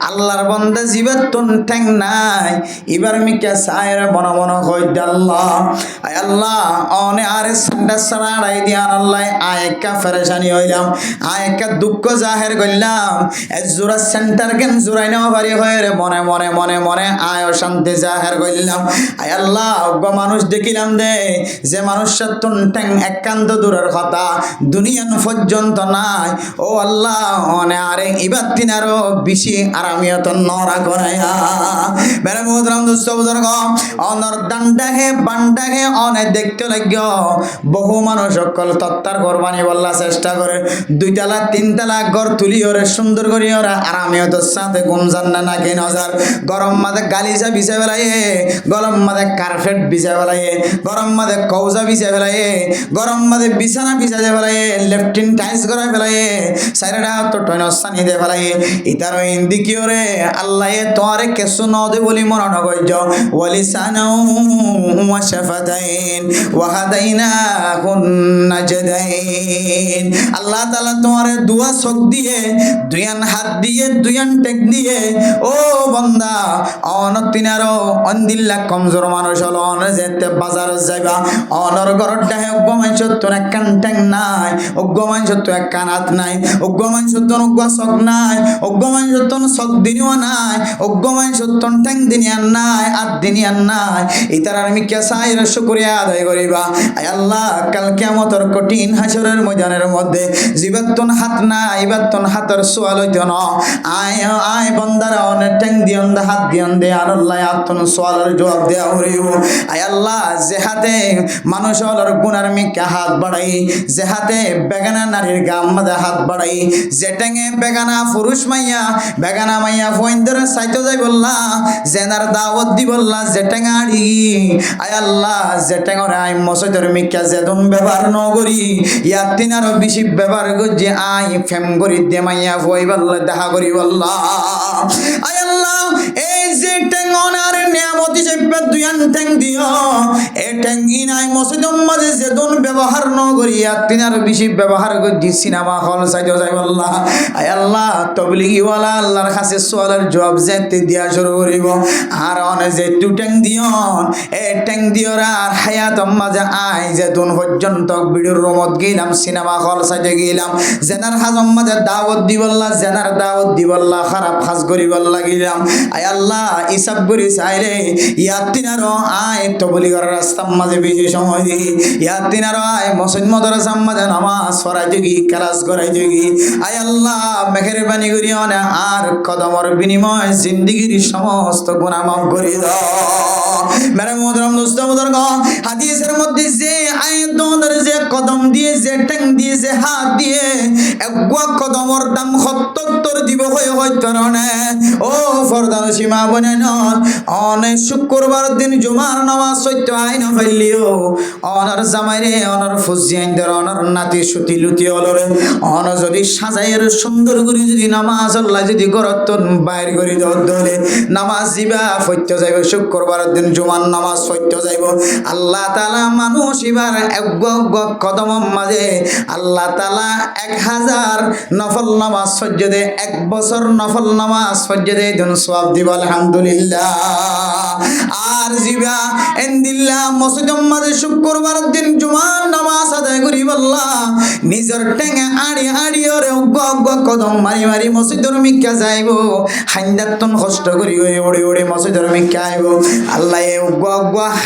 আল্লাহর বান্দা জীবতন ঠ্যাং নাই এবার মিকা সায়ের বন বন কইদ আল্লাহ আয় আল্লাহ অনে আরে সান্ডা সারাই দিয়ান আল্লাহ আয়কা ফেরেশানি হইলাম আয়কা দুঃখ জাহের করলাম এ জোড়া সেন্টার কেন জোড়াই না পারি হয় রে মনে মনে মনে মনে আয় শান্তি জাহের করলাম আয় আল্লাহ অজ্ঞ মানুষ দেখিলাম দে যে মানুষের তুন ঠ্যাং একান্ত দূরের কথা দুনিয়ান পর্যন্ত নাই ও আল্লাহ অনে আরে ইবাদ তিনারও বেশি আরামিয়ত নরা করাইয়া বেরে মুহতরম দোস্ত বুজুর্গ অনর ডান্ডাহে বান্ডাহে অনে দেখতে লাগি বহু মানুষ সকল তত্তার কোরবানি বললা চেষ্টা করে 2 তলা 3 তলা ঘর তুলি ওরে সুন্দর করি ওরা আরামিয়তর সাথে ঘুম জান্না না কেন নজর গরম মাঝে গালিচা বিছে বেলায়ে গরম মাঝে কার্পেট বিছে বেলায়ে গরম মাঝে কৌজা বিছে বেলায়ে গরম মাঝে বিছানা বিছাতে বেলায়ে লেফটিন টাইলস করা বেলায়ে সাইরা তো টয়নস্থানি দে বেলায়ে ইতার ইন্দি কি ওরে আল্লাহ তোরে কেসু ন দে বলি মন নগজ ওয়ালিসানু ওয়া শাফাতাইন ওয়া হাদাইনা নাজদাইন আল্লাহ তাআলা তোরে দুয়া চোখ দিয়ে দুয়ান হাত দিয়ে দুয়ান টেক দিয়ে ও বান্দা অনতিনারো অন্দিল্লা কমজোর মানুষ হলো অন যেতে বাজার যাইবা অনর ঘর ডাহে অজ্ঞমান সত্য এক কান ঠ্যাং নাই অজ্ঞমান সত্য এক কান হাত নাই অজ্ঞমান সত্য অজ্ঞ চোখ নাই অজ্ঞমান সত্য চোখ দিনিও নাই অজ্ঞমান সত্য ঠ্যাং দিনিয়ান নাই আর দিনিয়ান নাই ইতার আমি কে সাইর শুকরিয়া আদায় করিবা আয় আল্লাহ কাল কিয়ামতের কঠিন হাসরের ময়দানের মধ্যে জীবাত্তন হাত নাই ইবাত্তন হাতের সোয়াল হইতো না আয় আয় বন্দারা অনেক ঠ্যাং দিয়ন দে হাত দিয়ন দে আর আল্লাহ আত্মন সোয়ালের জবাব দেয়া হইব আয় আল্লাহ যে হাতে মানুষ হলর গুনার মিকে হাত বাড়াই যে হাতে বেগানা নারীর গাম মাঝে হাত বাড়াই যে ঠ্যাঙে বেগানা পুরুষ মাইয়া বেগানা মাইয়া ফইন্দর সাইতো যাই বললা জেনার দাওয়াত দি বললা যে ঠ্যাঙাড়ি আয় আল্লাহ যে ঠ্যাঙরে আই মসজিদের মিকে যেদন ব্যবহার ন করি ইয়ার তিনারও বেশি ব্যবহার করছি আই ফেম করি দে মাইয়া ফই বললা দেখা করি বললা আয় আল্লাহ এই যে ঠ্যাঙনার নিয়ামত হিসেবে দুয়ান ঠ্যাং দিও এ ঠ্যাং ইনাই মসজিদের মাঝে যেদন ব্যবহার ন করি ইয়ার তিনারও বেশি ব্যবহার করছি সিনেমা হল সাইতো যাই বললা আয় আল্লাহ তবলিগিওয়ালা আল্লাহর কাছে সোয়ালের জবাব যেতে দিয়া শুরু করিব আর অনে যে টু ঠ্যাং দিও এ ঠ্যাং দিওরা আর হায়াত মাঝে আই যে দুন পর্যন্ত ভিডিওর রুমত গেলাম সিনেমা হল সাইতে গেলাম জেনার হাজম মাঝে দাওয়াত দিবল্লা জেনার দাওয়াত দিবল্লা খারাপ কাজ করিবল্লা গেলাম আয় আল্লাহ হিসাব করি চাইলে ইয়াতিনারও আয় তবলিগের রাস্তার মাঝে বেশি সময় দিই ইয়াতিনারও আয় মসজিদ মাদ্রাসার মাঝে নামাজ পড়াই যোগী ক্লাস করাই যোগী আয় আল্লাহ মেহেরবানি করি অনে আর কদমর বিনিময় জিন্দিগির সমস্ত গুনাহ মাফ করে দাও মেরে মুহতরম দোস্ত বুজুর্গ হাদিসের মধ্যে যে আয়াত দনের যে কদম দিয়ে যে ঠ্যাং দিয়ে যে হাত দিয়ে এক কদমর দাম ৭০ দিব হয়ে হইতো না ও ফরদান সীমা বনাইন অনেক শুক্রবার দিন জুমার নামাজ সত্য আইন ফেললিও অনার জামাইরে অনার ফুজিয়াইন্দের অনার নাতি সুতি লুতি অলরে অন যদি সাজাইয়ের সুন্দর করে যদি নামাজ আল্লাহ যদি গরত বাইর করে দলে নামাজ দিবা সত্য যাইব শুক্রবার দিন জুমার নামাজ সত্য যাইব আল্লাহ তাআলা মানুষ এবার এক কদম মাঝে আল্লাহ তাআলা 1000 নফল নামাজ সহ্য দে 1 বছর নফল নামাজ সহ্য দে দিন সওয়াব দিব আলহামদুলিল্লাহ আর জিবা এন্দিল্লাহ মসজিদের মাঝে শুক্রবার দিন জুমার নামাজ আদায় করি বল্লা নিজের টেঙে আড়ি আড়ি ওরে কদম মারি মারি মসজিদের মিক্কা যাইব হাইন্দাতন কষ্ট করি ওড়ে ওড়ে মসজিদের মিক্কা আইব আল্লাহ এ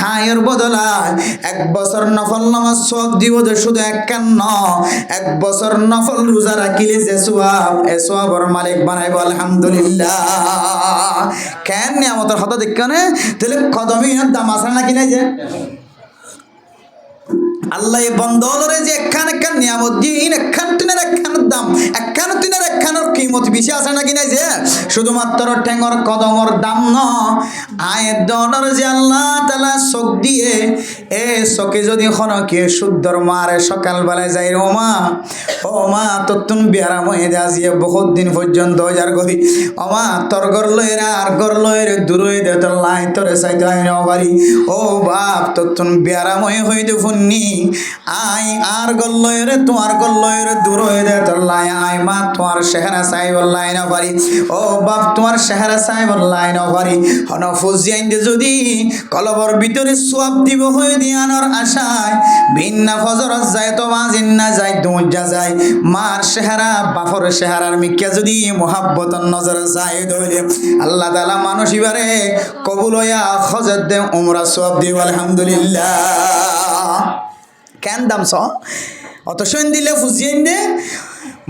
হায়ের বদলায় 1 বছর নফল নামাজ সওয়াব দিব দে শুধু 1 বছর নফল রোজা রাখিলে যে সওয়াব এ সওয়াবের মালিক বানাইব আলহামদুলিল্লাহ কেন নিয়ামতের কথা দেখনে তাহলে কদমই দাম আছে নাকি নাই যে আল্লাহ বন্দরে যে একখান একখান নিয়ামত দিন একখান টিনের একখানের দাম একখান টিনের একখানের কিমত বেশি আছে নাকি নাই যে শুধুমাত্র ঠেঙর কদমর দাম ন আয়ের দনের যে আল্লাহ তাআলা চোখ দিয়ে এ চোখে যদি খনকে শুদ্ধর মারে সকালবেলায় যাই ও মা ততুন বিয়ারাম হয়ে দে আজিয়ে বহুত দিন পর্যন্ত যার গরি ও মা তোর গর লইরা আর গর লইরে দূরই দে তোর লাই তোরে চাইতে হয় না বাড়ি ও বাপ ততুন বিয়ারাম হয়ে দে ফুন্নি আই আর গল্লয়ের তোমার গল্লয়ের দূর হয়ে দে তোর লাই আই মা তোমার চেহারা চাই বললাই না পারি ও বাপ তোমার চেহারা চাই বললাই না পারি হন ফুজিয়াইন দে যদি কলবর ভিতরে সওয়াব দিব হয়ে দিয়ানোর আশায় ভিন্না ফজরত যায় তো বাজিন না যায় দুজা যায় মার চেহারা বাপর চেহারার মিক্কা যদি মোহাব্বতন নজর যায় ধরে আল্লাহ তাআলা মানুষ ইবারে কবুল হইয়া হজরত দে উমরা সওয়াব দিব আলহামদুলিল্লাহ কেন দাম স অত সৈন দিলে ফুজিয়েন দে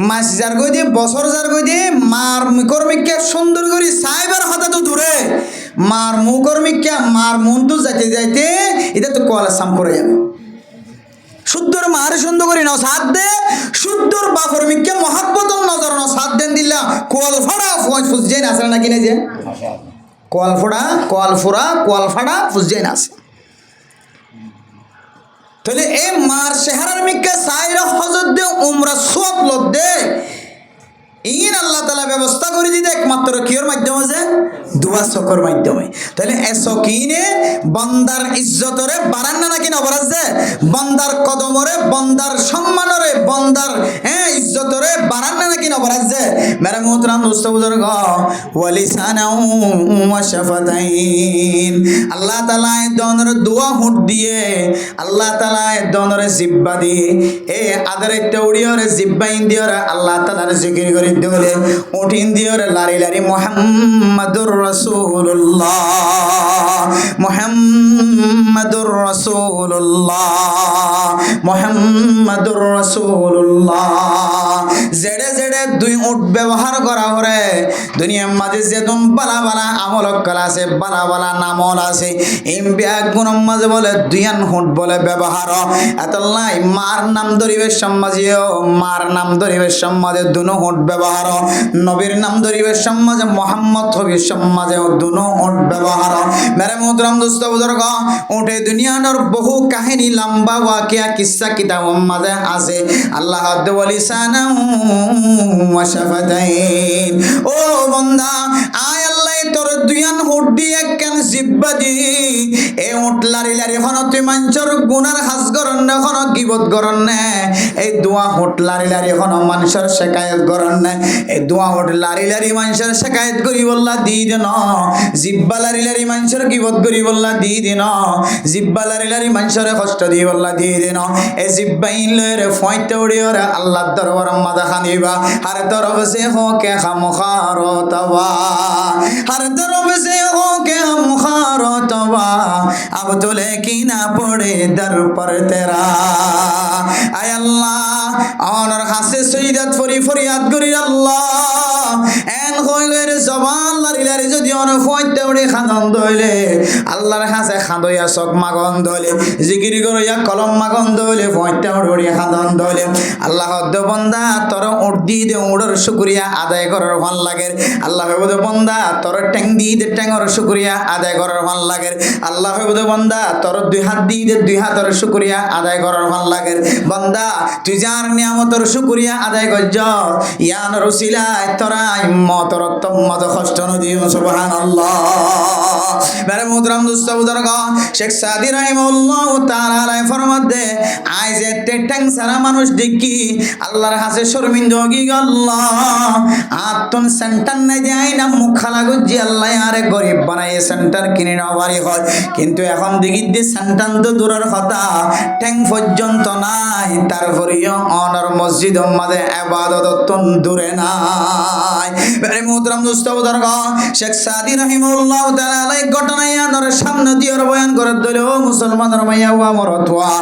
মাস যার গই দিয়ে বছর যার গই দিয়ে মার মুকর্মিককে সুন্দর করে সাইবার হাতে তো দূরে মার মুকর্মিককে মার মন তো যাইতে যাইতে এটা তো কলা সাম করে যাবে শুদ্ধর মার সুন্দর করে নাও সাথ দে শুদ্ধর বাপর মিককে মহাব্বতন নজর নাও সাথ দেন দিলা কোয়াল ফাড়া ফুজিয়েন আসে নাকি না যে কোয়াল ফাড়া ফুজিয়েন আসে তাহলে এই মার চেহারার মিক্কা সাইরা হজরত দে উমরা সওয়াব লদ দে ইন আল্লাহ তাআলা ব্যবস্থা করে দিতে একমাত্র কির মাধ্যমে যে দুয়া সকর মাধ্যমে তাহলে এ সকিনে বান্দার ইজ্জতরে বাড়ান না নাকি না বাড়াছে বান্দার কদমরে বান্দার সম্মানরে বান্দার ইজ্জতরে বাড়ান না নাকি না বাড়াছে মেরা মোহতরাম দোস্ত বুজুর্গ ওয়ালিসানাউ ওয়া শাফাতাইন আল্লাহ তাআলা এ দনর দোয়া হুট দিয়ে আল্লাহ তাআলা এ দনর জিব্বা দিয়ে এ আদার একটা উড়িয়রে জিব্বা ইন্দিয়রে আল্লাহ তাআলার জিকির করে দলে উঠিন দিয়রে লারি লারি মুহাম্মাদুর রাসূলুল্লাহ মুহাম্মাদুর রাসূলুল্লাহ মুহাম্মাদুর রাসূলুল্লাহ জেডে জেডে দুই উট ব্যবহার করা করে দুনিয়ার মাঝে যেদম বালা বালা আমল কলা আছে বালা বালা নামল আছে ইমবিয়া গুণম মাঝে বলে দুইয়ান হুট বলে ব্যবহার এতলাই মার নাম ধরিবে সমাজেও মার নাম ধরিবে সমাজে দুনো হুট ব্যবহার নবীর নাম ধরিবে সমাজে মোহাম্মদ হবি সমাজে দুনো হুট ব্যবহার মেরে মোহতরম দোস্ত বুজুর্গ উঠে দুনিয়ার বহু কাহিনী লম্বা ওয়াকিয়া কিসসা কিতাব মাঝে আছে আল্লাহ ওয়ালিসানা ওয়া শাফাতাইন ও বান্দা আয় আল্লাহ তোর দুইয়ান হুট দিয়ে কেন জিব্বা দি এ উট লারি লারি এখন তুই মানুষের গুনার হাস করন না এখন গিবত করন না এই দোয়া হুট লারি লারি এখন মানুষের শেকায়ত করন না এই দোয়া হুট লারি লারি মানুষের শেকায়ত করি বললা দি দেন জিব্বা লারি লারি মানুষের গিবত করি বললা দি দেন জিব্বা লারি লারি মানুষের কষ্ট দি বললা দি দেন এই জিব্বা ইনলে ফয়তে উড়িয়রে আল্লাহর দরবার মাদা খানিবা हर तरफ से हो के हम खारो तवा हर तरफ से हो के हम खारो तवा अब तो लेकिन पड़े दर पर तेरा आय अल्लाह और हासे सईदत फरी फरियाद करी अल्लाह এন কই গইরে জবান লারি লারি যদি অন ফইতে উড়ে খাদন দইলে আল্লাহর হাসে খাদইয়া চক মাগন দইলে জিকিরি করিয়া কলম মাগন দইলে ফইতে উড়ে খাদন দইলে আল্লাহ দে বন্দা তোর উড়দি দে উড়র শুকরিয়া আদায় করার ভাল লাগে আল্লাহ দে বন্দা তোর ট্যাং দি দে ট্যাংর শুকরিয়া আদায় করার ভাল লাগে আল্লাহ দে বন্দা তোর দুই হাত দি দে দুই হাতের শুকরিয়া আদায় করার ভাল লাগে বন্দা তুই যার নিয়ামতের শুকরিয়া আদায় করছ ইয়ান রসিলায় তোরা মতর তম্মত কষ্ট নদী সুবহানাল্লাহ মেরে মুহতারাম দোস্ত বুজুর্গ শেখ সাদি রাহিমাহুল্লাহ তাআলা আলাই ফরমাতে আই যে টেটং সারা মানুষ দেখি আল্লাহর হাসে শর্মিন্দ হই আল্লাহ আতন সেন্টার নাই দেয় না মুখ খালা গজি আল্লাহ আরে গরিব বানায় সেন্টার কিনে নেওয়ারই হয় কিন্তু এখন দেখি যে সেন্টার তো দূরের কথা ট্যাং পর্যন্ত নাই তারপরেও অনর মসজিদ মাঝে ইবাদত দূরে নাই মেরে মুহতারাম দোস্ত বুজুর্গ শেখ সাদি রাহিমাহুল্লাহ তাআলা আলাই ঘটনায় আনর সামনে দিয়ে বয়ান করে দিল মুসলমানের মাইয়া ওয়া মরতওয়া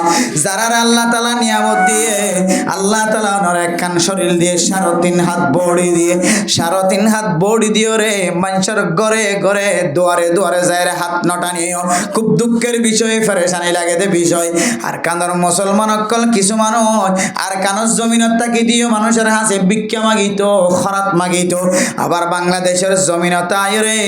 যারা আল্লাহ তাআলা নিয়ামত দিয়ে আল্লাহ তাআলা ওনার একখান শরীর দিয়ে 3.5 হাত বড়ি দিয়ে 3.5 হাত বড়ি দিয়ে রে মানুষের ঘরে ঘরে দুয়ারে দুয়ারে যায় হাত নটানিও খুব দুঃখের বিষয় ফেরেশানি লাগে দে বিষয় আর কান্দর মুসলমান অকল কিছু মানুষ আর কানর জমিনত থাকি দিও মানুষের হাসে ভিক্ষা মাগিতো খরাত মাগিতো আবার বাংলাদেশের জমিনত আয়রে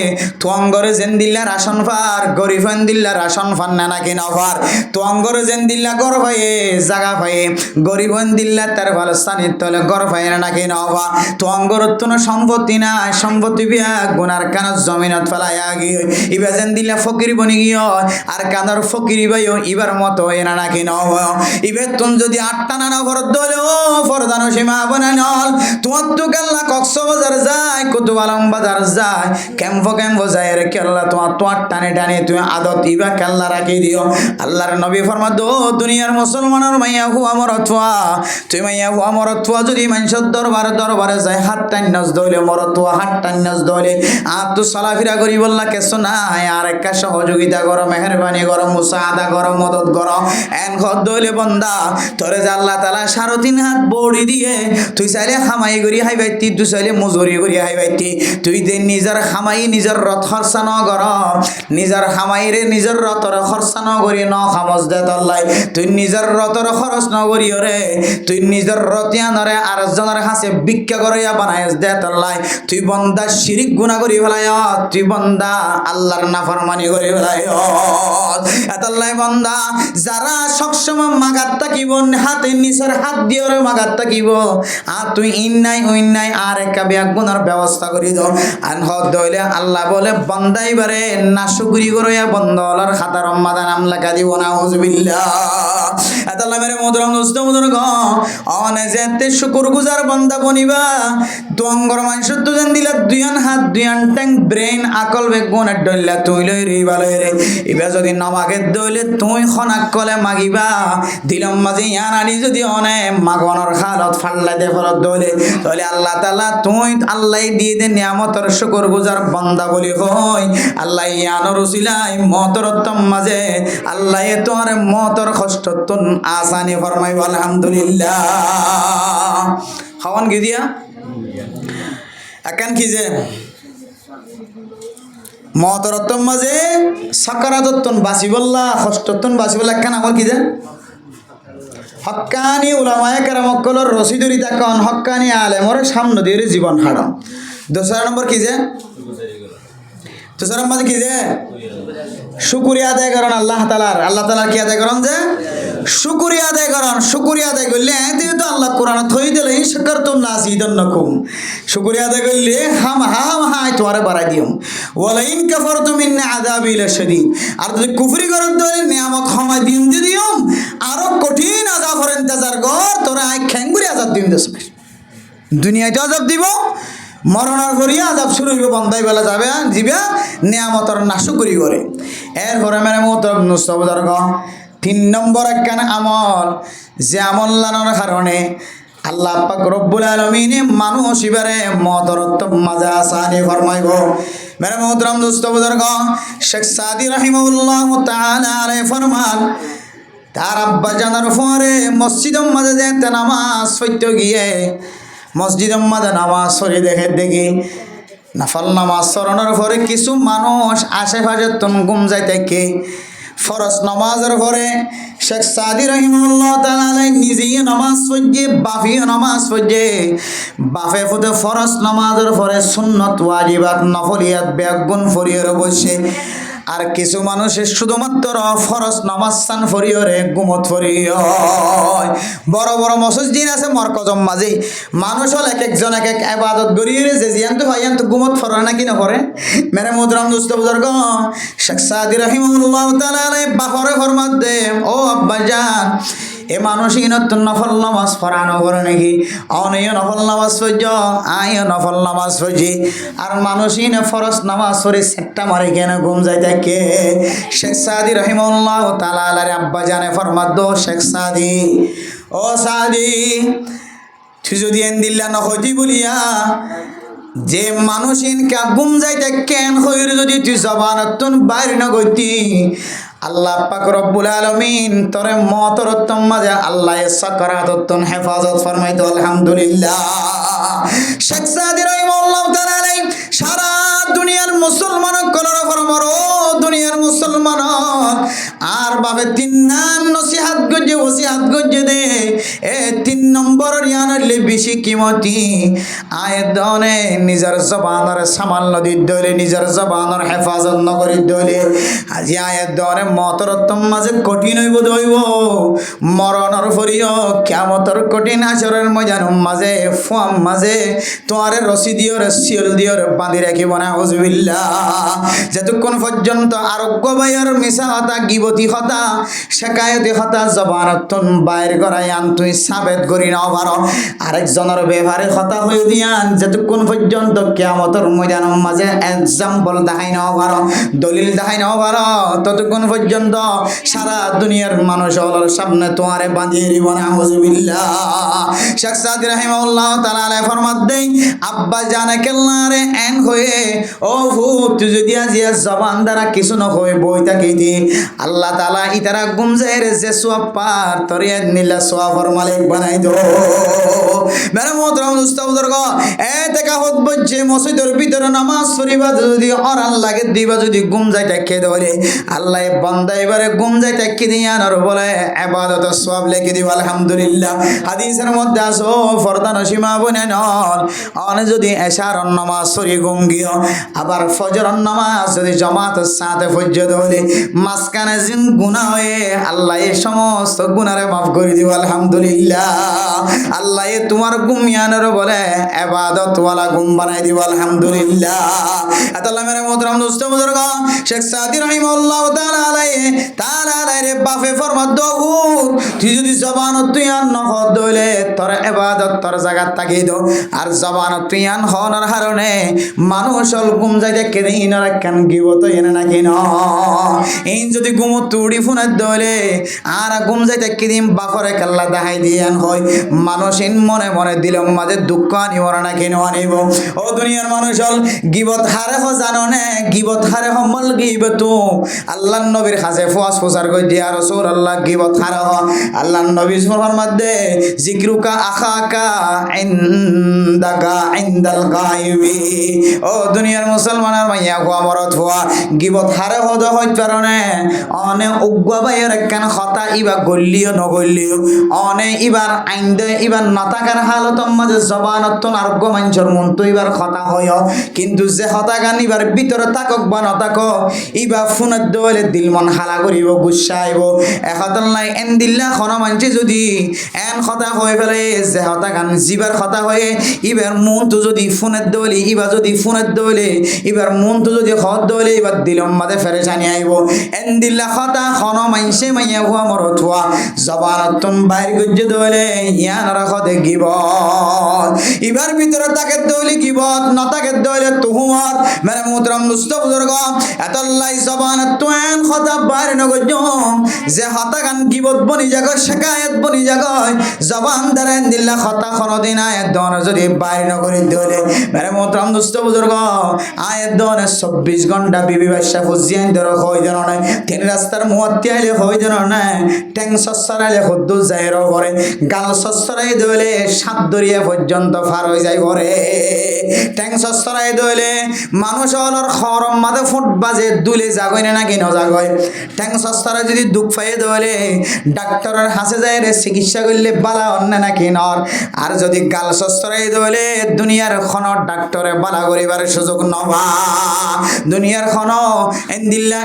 তুঙ্গরে জেন্দিল্লা রাশন ফার গরিফান দিল্লা রাশন ফান না নাকি নফার তুঙ্গরে জেন্দিল্লা গর ভাইয়ে জায়গা ভাইয়ে গরিবন দিল্লা তার ভালো স্থানের তলে গর ভাইয়ে না নাকি নফা তুঙ্গর তো সম্পত্তি না সম্পত্তি বিয়া গুনার কানর জমিনত ফেলাইয়া গিয়ে ইবা জেন্দিল্লা ফকির বনি গিয়ে আর কানর ফকির ভাইও ইবার মতো এনা নাকি নফ ইবে তুন যদি 8টা না ঘর দলে ও ফরদান সীমা বনানল তোমার তো গাল্লা কক্সবাজার যায় কুতুবালম বাজার যায় ক্যাম্প যায় রে কেল্লা তোমার টানে টানে তুমি আদত ইবা কেল্লা রাখি দিও আল্লাহর নবী ফরমা দো দুনিয়ার মুসলমানের মাইয়া হুয়া মরতওয়া তুই মাইয়া হুয়া মরতওয়া যদি মানুষের দরবারে যায় হাত টান্নাস দইলে মরতওয়া হাত টান্নাস দইলে আর তো চলাফেরা করি বললা কেসো নাই আর একটা সহযোগিতা করো মেহেরবানি করো মুসাআদা করো মদত করো এন ঘর দইলে বন্দা তোরে যে আল্লাহ তাআলা 3.5 হাত বড়ি দিয়ে তুই চাইলে খামাই করি হাই বাইতি তুই চাইলে মজুরি করি হাই বাইতি তুই যে নিজের খামাই নিজের রথ খরচা ন কর নিজের খামাইরে নিজের রথর খরচা ন করি ন খামজ দে তল্লাই তুই নিজের রথর খরচ ন করি রে তুই নিজের রতিয়া নরে আর জনের হাসে ভিক্ষা করিয়া বানাইস দে তল্লাই তুই বন্দা শিরিক গুনাহ করি ফেলাই তুই বন্দা আল্লাহর নাফরমানি করি ফেলাই এতল্লাই বন্দা যারা সবসময় মাগাত থাকিব হাতে নিচের হাত দিয়ে মাগাত থাকিব আর তুই ইন নাই আর একটা ব্যাগ গুনার ব্যবস্থা করি দাও আন হদ দইলে আল্লাহ বলে বন্দাই বারে না শুকরি করিয়া বন্দলার খাতার মাদান আমলা কাদি বনা হুজবিল্লাহ এতল্লা মেরে মুহতারাম দোস্ত বুজুর্গ অনে যেতে শুকরগুজার বান্দা বনিবা তোঙ্গর মানুষ তো জান দিলা দুইয়ান হাত দুইয়ান ট্যাং ব্রেন আকল বেগুন ডল্লা তুই লই রে ভালো রে ইবা যদি নমাকে দইলে তুই খনাক কলে মাগিবা দিলম মাঝে ইয়ান আনি যদি অনে মাগনের খালত ফাল্লা দে ফলত দইলে তাহলে আল্লাহ তাআলা তুই আল্লাহ দিয়ে দে নিয়ামতের শুকরগুজার বান্দা বলি হই আল্লাহ ইয়ানোর উসিলাই মতরতম মাঝে আল্লাহ তোর মতর কষ্টতন আসানি ফরমাইব আলহামদুলিল্লাহ খাওয়ান কি দিয়া একান কি যে মতরতম মাঝে সাকারাতন বাসি বললা কষ্টতন বাসি বললা কেন আমার কি যে হক্কানি উলামায়ে কেরাম কলর রশিদুরি তাকন হক্কানি আলেমর সামনে দিয়ে জীবন হারাম দোসরা নম্বর কি যে দোসরা নম্বর কি যে শুকরিয়া আদায় করেন আল্লাহ তাআলার কি আদায় করেন যে শুকরিয়া আদায় করেন শুকরিয়া আদায় করলে এতে তো আল্লাহ কোরআন থই দিলে শাকারতুম নাযিদান্নাকুম শুকরিয়া আদায় করলে হাম তোমারে বাড়াই দিও ওয়ালাইন কাফারতুম ইন আযাবি লাশাদীদ আর যদি কুফরি করেন তাহলে নিয়ামত ক্ষমা দিন দিও আরো কঠিন আযাব হরেন তাজার গর তোরা আই খেঙ্গুরি আযাব দিন দেস দুনিয়াতে আযাব দিব মরণের করিয়া আযাব শুরু হইব বন্দাই বেলা যাবে জিবা নিয়ামতের নাশুকরি করে এরপরে মেরে মুহতারাম নুসবুজুর্গ 3 নম্বর একখান আমল যে আমল লানোর কারণে আল্লাহ পাক রব্বুল আলামিন মানুষ ইবারে মদরত মাজা আসানি ফরমাইব মেরে মুহতারাম নুসবুজুর্গ শেখ সাদি রাহিমাহুল্লাহ তাআলা আলাইহি ফরমান তার আব্বা জানার পরে মসজিদের মাঝে যেতে নামাজ পড়তে গিয়ে মসজিদের মাঝে নামাজ পড়ে দেখি নফল নামাজ স্মরণের পরে কিছু মানুষ আশেপাশে তুন ঘুম যাইতে কে ফরজ নামাজের পরে শেখ সাদি রহিমাহুল্লাহ তাআলা নিজেই নামাজ পড়ে বাফিও নামাজ পড়ে বাফে ফুতে ফরজ নামাজের পরে সুন্নত ওয়াজিবাত নফলিয়াত বেগুন ফরিয়র বসে আর কিছু মানুষের শুধুমাত্র ফরজ নামাজ সান ফরিয়রে গুমত ফরিয় বড় বড় মসজিদ আছে মরকজম মাঝে মানুষ হল এক একজন এক এক ইবাদত গড়িয়ে যে জিয়ান্ত ভাইয়ান্ত গুমত ফরে নাকি না করে মেরে মুহতারাম দোস্ত বুজুর্গ শেখ সাদি রাহিমাহুল্লাহ তাআলা বাফরে ফরমাত দে ও আব্বাজান এ মানুষ নতুন নফল নামাজ পড়ানো করে নাকি অনেক নফল নামাজ পড়ছ আয় নফল নামাজ পড়ছি আর মানুষ ফরজ নামাজ পড়ে সেটটা মারে কেন ঘুম যাইতে কে শেখ সাদি রহিমাহুল্লাহ তাআলা আব্বা জানে ফরমাত দো শেখ সাদি ও সাদি তুই যদি এন দিল্লা নহতি বলিয়া যে মানুষ ইনকা ঘুম যাইতে কেন হইর যদি তুই জবানতুন বাইর না গতি আল্লাহ পাক রব্বুল আলামিন তোরে মতর উত্তম মাঝে আল্লাহ সাকারাতুন হেফাজত ফরমাইতো আলহামদুলিল্লাহ শেখ সাদি রাহিমাহুল্লাহ তাআলা সারা দুনিয়ার মুসলমান কলর ফরমার ও দুনিয়ার মুসলমান আর বাবে তিন নাম নসিহত গজে ওসিহত গজে দে এ তিন নম্বর ইয়ানলে বেশি কিমতি আয়দনে নিজের জবানের সামান্য দিদলে নিজের জবানের হেফাজত নগরী দলে আজি আয়দনে মতরতম মাঝে কঠিন হইব দইব মরণর ফরিও কিয়ামতর কঠিন আচরের ময়দান মাঝে ফুয়াম মাঝে তোয়ারে রশি দিও শিল দিও বাঁধি রাখিব না হুজুবিল্লাহ যতক্ষণ পর্যন্ত আরোগ্য ভাইয়ের মিশা হতা গিবতি হতা শেকায়তি হতা জবানতুন বাইর করাই আন তুই সাবেত করি নাও পারো আরেকজনের ব্যবহারে হতা হয়ে দিয়ান যতক্ষণ পর্যন্ত কিয়ামতর ময়দানের মাঝে এক্সাম্পল দেখাই নাও পারো দলিল দেখাই নাও পারো ততক্ষণ পর্যন্ত সারা দুনিয়ার মানুষ হলোর সামনে তোমারে বাঁধিয়ে দিব না হুজুবিল্লাহ শেখ সাদি রাহিমাহুল্লাহ তাআলা ফরমাত দেই আব্বা জানে কেল্লারে এন হয়ে ও ভূত তুই যদি আজিয়া জবান দ্বারা কিছু না হয়ে বই থাকি দি আল্লাহ তাআলা ইতারা গুম যায় রে যে সওয়াব পার তরিয়া নিলা সওয়াবের মালিক বানাই দো মেরে মোহতরম দোস্ত বুজুর্গ এ দেখা হত বজে মসজিদের ভিতরে নামাজ পড়িবা যদি অরান লাগে দিবা যদি গুম যায় তাকে ধরে আল্লাহ বান্দা এবারে গুম যায় তাকে দিয়ান আর বলে ইবাদত সওয়াব লিখে দিব আলহামদুলিল্লাহ হাদিসের মধ্যে আসো ফরদা নসিমা বনে নল অনে যদি এশার নামাজ পড়ি গুম গিয়ে আবার ফজর নামাজ যদি জামাতের সাথে ফজর ধরে মাসকানে জিন গুনাহ হয়ে আল্লাহ এই সমস্ত গুনারে মাফ করে দিব আলহামদুলিল্লাহ আল্লাহ তোমার গুমিয়ানের বলে ইবাদত ওয়ালা গুম বানাই দিব আলহামদুলিল্লাহ আল্লাহ মেরে মোহতরম দোস্ত বুজুর্গ শেখ সাদি রাহিমাহুল্লাহ তাআলা রে বাফে ফরমাত দো তুই যদি জবানত তুই আন নহদ দইলে তোর ইবাদত তোর জায়গা তাকি দো আর জবানত তুই আন হনার কারণে মানুষ হল গুম যাইতে কেনে ইনারা কেন গিবত এনে নাকি ন এই যদি গুম তুড়ি ফোনের দইলে আর গুম যাইতে কিদিম বাফরে কাল্লা দেখাই দিয়ান হয় মানুষ ইন মনে মনে দিলম মাঝে দুঃখ আনিব না কেন আনিব ও দুনিয়ার মানুষ হল গিবত হারে হ জানো নে গিবত হারে হমল গিবত আল্লাহ নবীর কাছে ফুয়াস ফুসার কই দিয়া রাসূলুল্লাহ গিবত হারে হ আল্লাহ নবী ফরমাত দে জিকরুকা আখাকা ইনদাকা ইনদাল গায়বি ও দুনিয়ার মুসলমানের মাইয়া গো আমরত হওয়া গিবত হারে হদ হইত কারণে অনে উগ্গা বাইয়ের কেন হতা ইবা গল্লিও নগল্লিও অনে ইবার আইন্দে ইবার নতাকার হালত মাঝে জবানত আরোগ্য মানুষের মন তো ইবার হতা হয় কিন্তু যে হতা গান ইবার ভিতরে থাকক বা নথাক ইবা ফোনের দলে দিল মন হালা করিব গুসা আইব এহতল নাই এন দিল্লা খন মানছে যদি এন হতা হয়ে ফেলে যে হতা গান জিবার হতা হয়ে ইবার মন তো যদি ফোনের দলে ইবা যদি ফোনের দলে ইবার মন তো যদি হত দলে ইবার দিলম মাঝে ফেরেশানি আইব এন দিল্লা হতা খন মানছে মাইয়া হুয়া মরত হুয়া জবানতুন বাইর গজ্জে দলে ইয়ান রাখো দেখিব ইবার ভিতরে তাকে দলে গিবত না তাকে দলে তুহুমত মেরে মুহতরম দোস্ত বুজুর্গ এতল্লাই জবানতুন হতা বাইর নগজ্জ যে হতা গান গিবত বনি জাগ শিকায়ত বনি জাগ জবান দ্বারা দিল্লা হতা খনদিন আয়াত দন যদি বাইর নগরি দলে মেরে মুহতরম দোস্ত বুজুর্গ আয়াত দন 24 ঘন্টা বিবি বাদশা ফুজিয়ান ধর হয় জন না তিন রাস্তার মুয়াত্তি আইলে হয় জন না ট্যাং সসারালে হদ্দু জাহির করে গাল সস্তরাই দইলে সাত দরিয়া পর্যন্ত পার হয়ে যায় ঘরে ঠ্যাং সস্তরাই দইলে মানুষ হলর খরম মাঝে ফুট বাজে দুলে জাগয় না নাকি নজাগয় ঠ্যাং সস্তরা যদি দুঃখ পাইয়ে দইলে ডাক্তারের হাসে যায় রে চিকিৎসা করলে বালা অন্য নাকি নর আর যদি গাল সস্তরাই দইলে দুনিয়ার খন ডাক্তারে বালা করিবার সুযোগ নবা দুনিয়ার খন এন্দিল্লা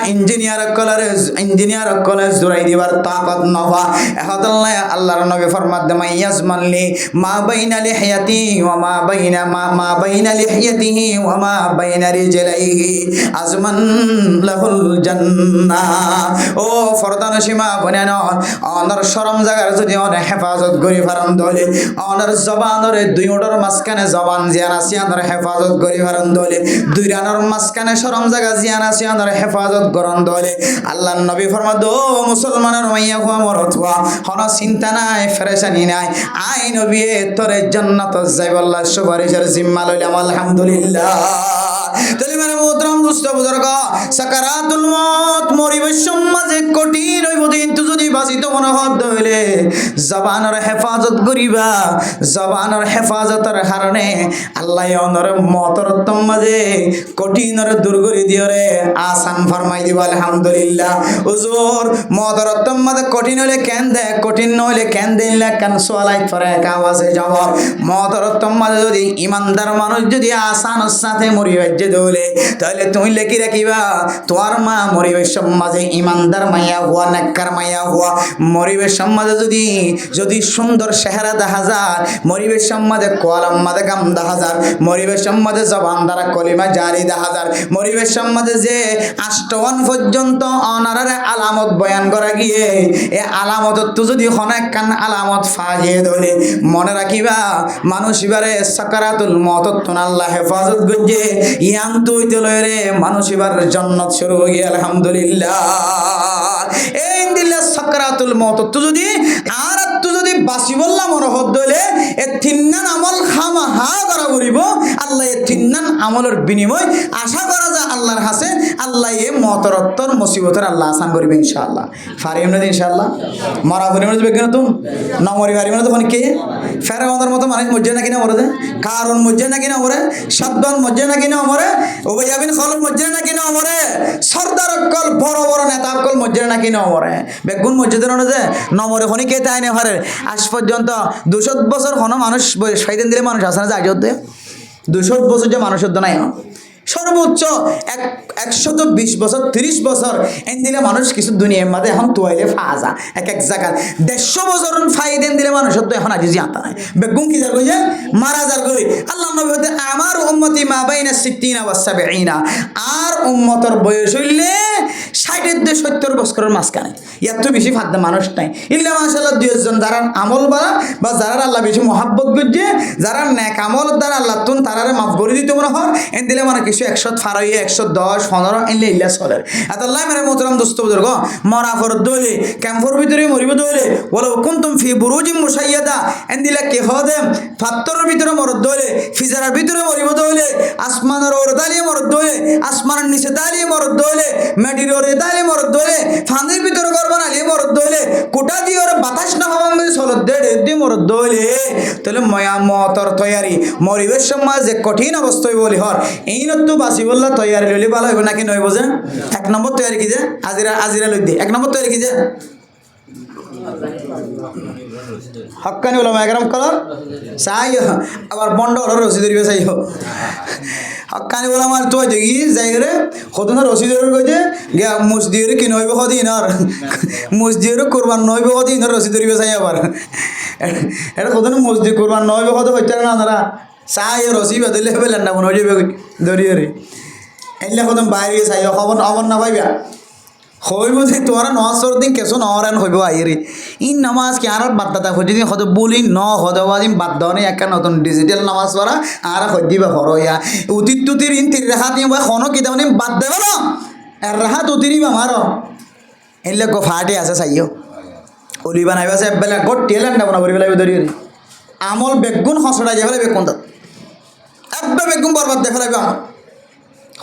ইঞ্জিনিয়ার কলেজ জোড়াই দিবার তাকত নবা এহদাল্লাহ আল্লাহর নবী ফরমাত দে মাইয়াজমানলি মা বাইনা লিহিয়াতি ওয়া মা বাইনা লিহিয়াতিহি ওয়া মা বাইনা রিজলাইহি আজমান লাহুল জান্নাহ ও ফরদান সীমা বনেন অনর শরম জাগার যদি অনে হেফাজত করি ফারন দলে অনর জবানর দুই ওডর মাসখানে জবান জিয়ান আছে অনর হেফাজত করি ফারন দলে দুই রানর মাসখানে শরম জাগা জিয়ান আছে অনর হেফাজত করন দলে আল্লাহর নবী ফরমাত ও মুসলমানের মাইয়া হুয়া মরতওয়া হন চিন্তা নাই ফেরেশানি নাই আই নবী তোরে জান্নাত যাইবাল্লাহ সুপারিশের জিম্মা লইলাম আলহামদুলিল্লাহ তাহলে মানে মোহতরম দোস্ত বুজুর্গ সাকারাতুল মউত মরিবার সমাজে কঠিন হইব কিন্তু যদি বাঁচিত মনে হত হইলে জবানের হেফাজত করিবা জবানের হেফাজতের কারণে আল্লাহ অনর মতর মাঝে কঠিনের দূর করে দিওরে আসান ফরমাই দিব আলহামদুলিল্লাহ হুজুর মতর মাঝে কঠিন হইলে কেন দে কঠিন নইলে কেন দিলে কেন সোয়ালাই পরে কাওয়াজে যাব মতর মাঝে যদি ইমানদার মানুষ যদি আসানের সাথে মরিবে দৌলে তাহলে তুমি লেখি রাখিবা তোমার মা মরিবের সমাজে ইমানদার মাইয়া হুয়া নেককার মাইয়া হুয়া মরিবের সমাজে যদি সুন্দর চেহারা দেখা যায় মরিবের সমাজে কলম মাদে কাম দেখা যায় মরিবের সমাজে জবান দ্বারা কলিমা জারি দেখা যায় মরিবের সমাজে যে আষ্টওয়ান পর্যন্ত অনারে আলামত বয়ান করা গিয়ে এই আলামত তো যদি অনেক কান আলামত ফাজিয়ে ধরে মনে রাখিবা মানুষ এবারে সাকারাতুল মউত আল্লাহ হেফাজত গজে ইয়ান তুই রে মানুষ এবার জান্নাত শুরু হয়ে গিয়ে আলহামদুলিল্লাহ এই দিলে সাকরাতুল মউত তো যদি আর তো যদি বাসি বললাম মরহত দলে এ তিননান আমল খামাহা করা করিব আল্লাহ এ তিননান আমলের বিনিময় আশা করা যায় আল্লাহর কাছে আল্লাহ এ মতরত্তর মুসিবতের আল্লাহ আসান করবে ইনশাআল্লাহ ফারিম না ইনশাআল্লাহ মারা ফরিম না বেগনা তো না মরি ফারিম না তো মানে কে ফেরাউনের মতো মানুষ মজ্জে নাকি না মরে কারণ মজ্জে নাকি না মরে সাদবান মজ্জে নাকি না মরে উবাইয়া বিন খালদ মজ্জে নাকি না মরে সরদার কল বড় বড় নেতা কল মজ্জে নাকি না মরে বেগুন মসজিদের না যে নমরে খনি কে তাই না হারে আজ পর্যন্ত 200 বছর কোনো মানুষ সাইদেন দিলে মানুষ আসে না যায় যত 200 বছর যে মানুষের নাই সর্বোচ্চ 120 বছর 30 বছর এন দিলে মানুষ কিছু দুনিয়ার মাঝে এখন তোয়াইলে ফাজা এক জায়গায় 150 বছর ফাইদেন দিলে মানুষের তো এখন আজি আতা নাই বেগুন কি যার কইছে মারা যার কই আল্লাহ নবী হতে আমার উম্মতি মা বাইনা 60 ওয়া 70 আর উম্মতের বয়স হইলে 60 থেকে 70 বছরের মাঝখানে এত বেশি ফাদা মানুষ নাই ইল্লা মাশাআল্লাহ 2 জন যারা আমল বা যারা আল্লাহ বেশি মহব্বত করছে যারা নেক আমল দ্বারা আল্লাহ তুন তারারে মাফ করে দিতে মনে হয় এন দিলে মানে কিছু 100 ফারাই 110 15 এলে ইল্লা চলে আল্লাহ মেরে মোহতরম দোস্ত বুজুর্গ মরা ফর দলে ক্যাম্পর ভিতরে মরিব দলে বলো কুনতুম ফি বুরুজিম মুশাইয়াদা এন দিলে কে হদে ফাত্তরের ভিতরে মর দলে ফিজারের ভিতরে মরিব দলে আসমানের ওর দালিয়ে মর দলে আসমানের নিচে দালিয়ে মর দলে মাটির ওরে দালিয়ে মর দলে ফান্দের ভিতরে গর্ব নালিয়ে মর দলে কোটা দিয়ে ওর বাতাস না হওয়া মানে চলো দেড় মর দলে তাহলে ময়া মতর তৈয়ারি মরিবের সমাজ যে কঠিন অবস্থায় বলি হর এই নতু বাসি বললা তৈয়ারি লইলে ভালো হবে নাকি নয় বোঝে 1 নম্বর তৈয়ারি কি যে আজিরা লই দে 1 নম্বর তৈয়ারি কি যে হক্কানি ওলামা একরাম কলর চাই আবার বন্ড হল রসি ধরিবে চাই হক্কানি ওলামা তো দেখি যাই রে কত না রসি ধরে কইছে গিয়া মসজিদের কি নইবে কদিন আর মসজিদের কোরবান নইবে কদিন রসি ধরিবে চাই আবার এটা কত না মসজিদ কোরবান নইবে কত হইতে না তারা চাই রসি বেদলে পেলেন না মনে হয়ে যাবে ধরিয়ে রে এলে কত বাইরে চাই খবর খবর না পাইবা হইব যে তোমার নজর দিন কেসো নরান হইব আইরে ইন নামাজ কি আর বাদ দাতা হইতে দিন হতে বলি ন হদবাদিন বাদ দাওনে একটা নতুন ডিজিটাল নামাজ পড়া আর হই দিবা হরইয়া উতিত তুতির ইন তির রাহাত নিবা খনো কি দাওনে বাদ দেব না আর রাহাত উতিরিবা মারো এলে গো ফাটে আছে চাইও ওলি বানাইবা সে বেলা গট টেলেন না বনা বেলা ধরি আমল বেগুন হসড়া যাবে বেগুন তা আব্বা বেগুন বরবাদ দেখাইবা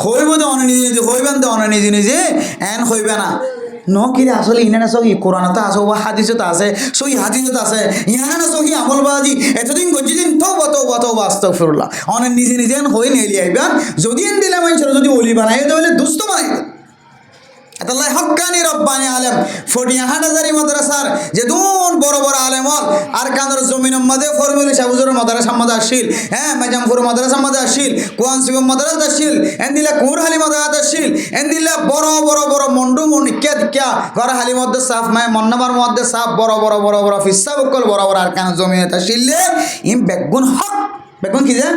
হইব তো অনে নিজে নিজে হইবেন তো অনে নিজে নিজে এন হইবে না কিরে আসলে ইনা না সহি কোরআনতে আছে বা হাদিসতে আছে সহি হাদিসতে আছে ইহানা না সহি আমলবাজি এতদিন গজিদিন তো আস্তাগফিরুল্লাহ অনেক নিজে নিজে হয়ে নিয়ে আইবেন যদি এন দিলে মানুষের যদি অলি বানাই তাহলে দুস্থ বানাই আল্লাহ হক্কানি রব্বানি আলেম ফটিয়া হাটাজারি মাদ্রাসার যে দুন বড় বড় আলেম হল আর কান্দর জমিনের মধ্যে ফরমুলি সাবুজুর মাদ্রাসা মাদা আসিল হ্যাঁ মাজামপুর মাদ্রাসা মাদা আসিল কোয়ান শিবম মাদ্রাসা আসিল এন দিলা কুরহালি মাদ্রাসা আসিল এন দিলা বড় বড় বড় মন্ডু মনিকা দিকা ঘর হালি মধ্যে সাফ মায় মন্নাবার মধ্যে সাফ বড় বড় বড় বড় ফিসা বকল বড় বড় আর কান জমিনে আসিলে ইম বেগুন হক বেগুন কি যে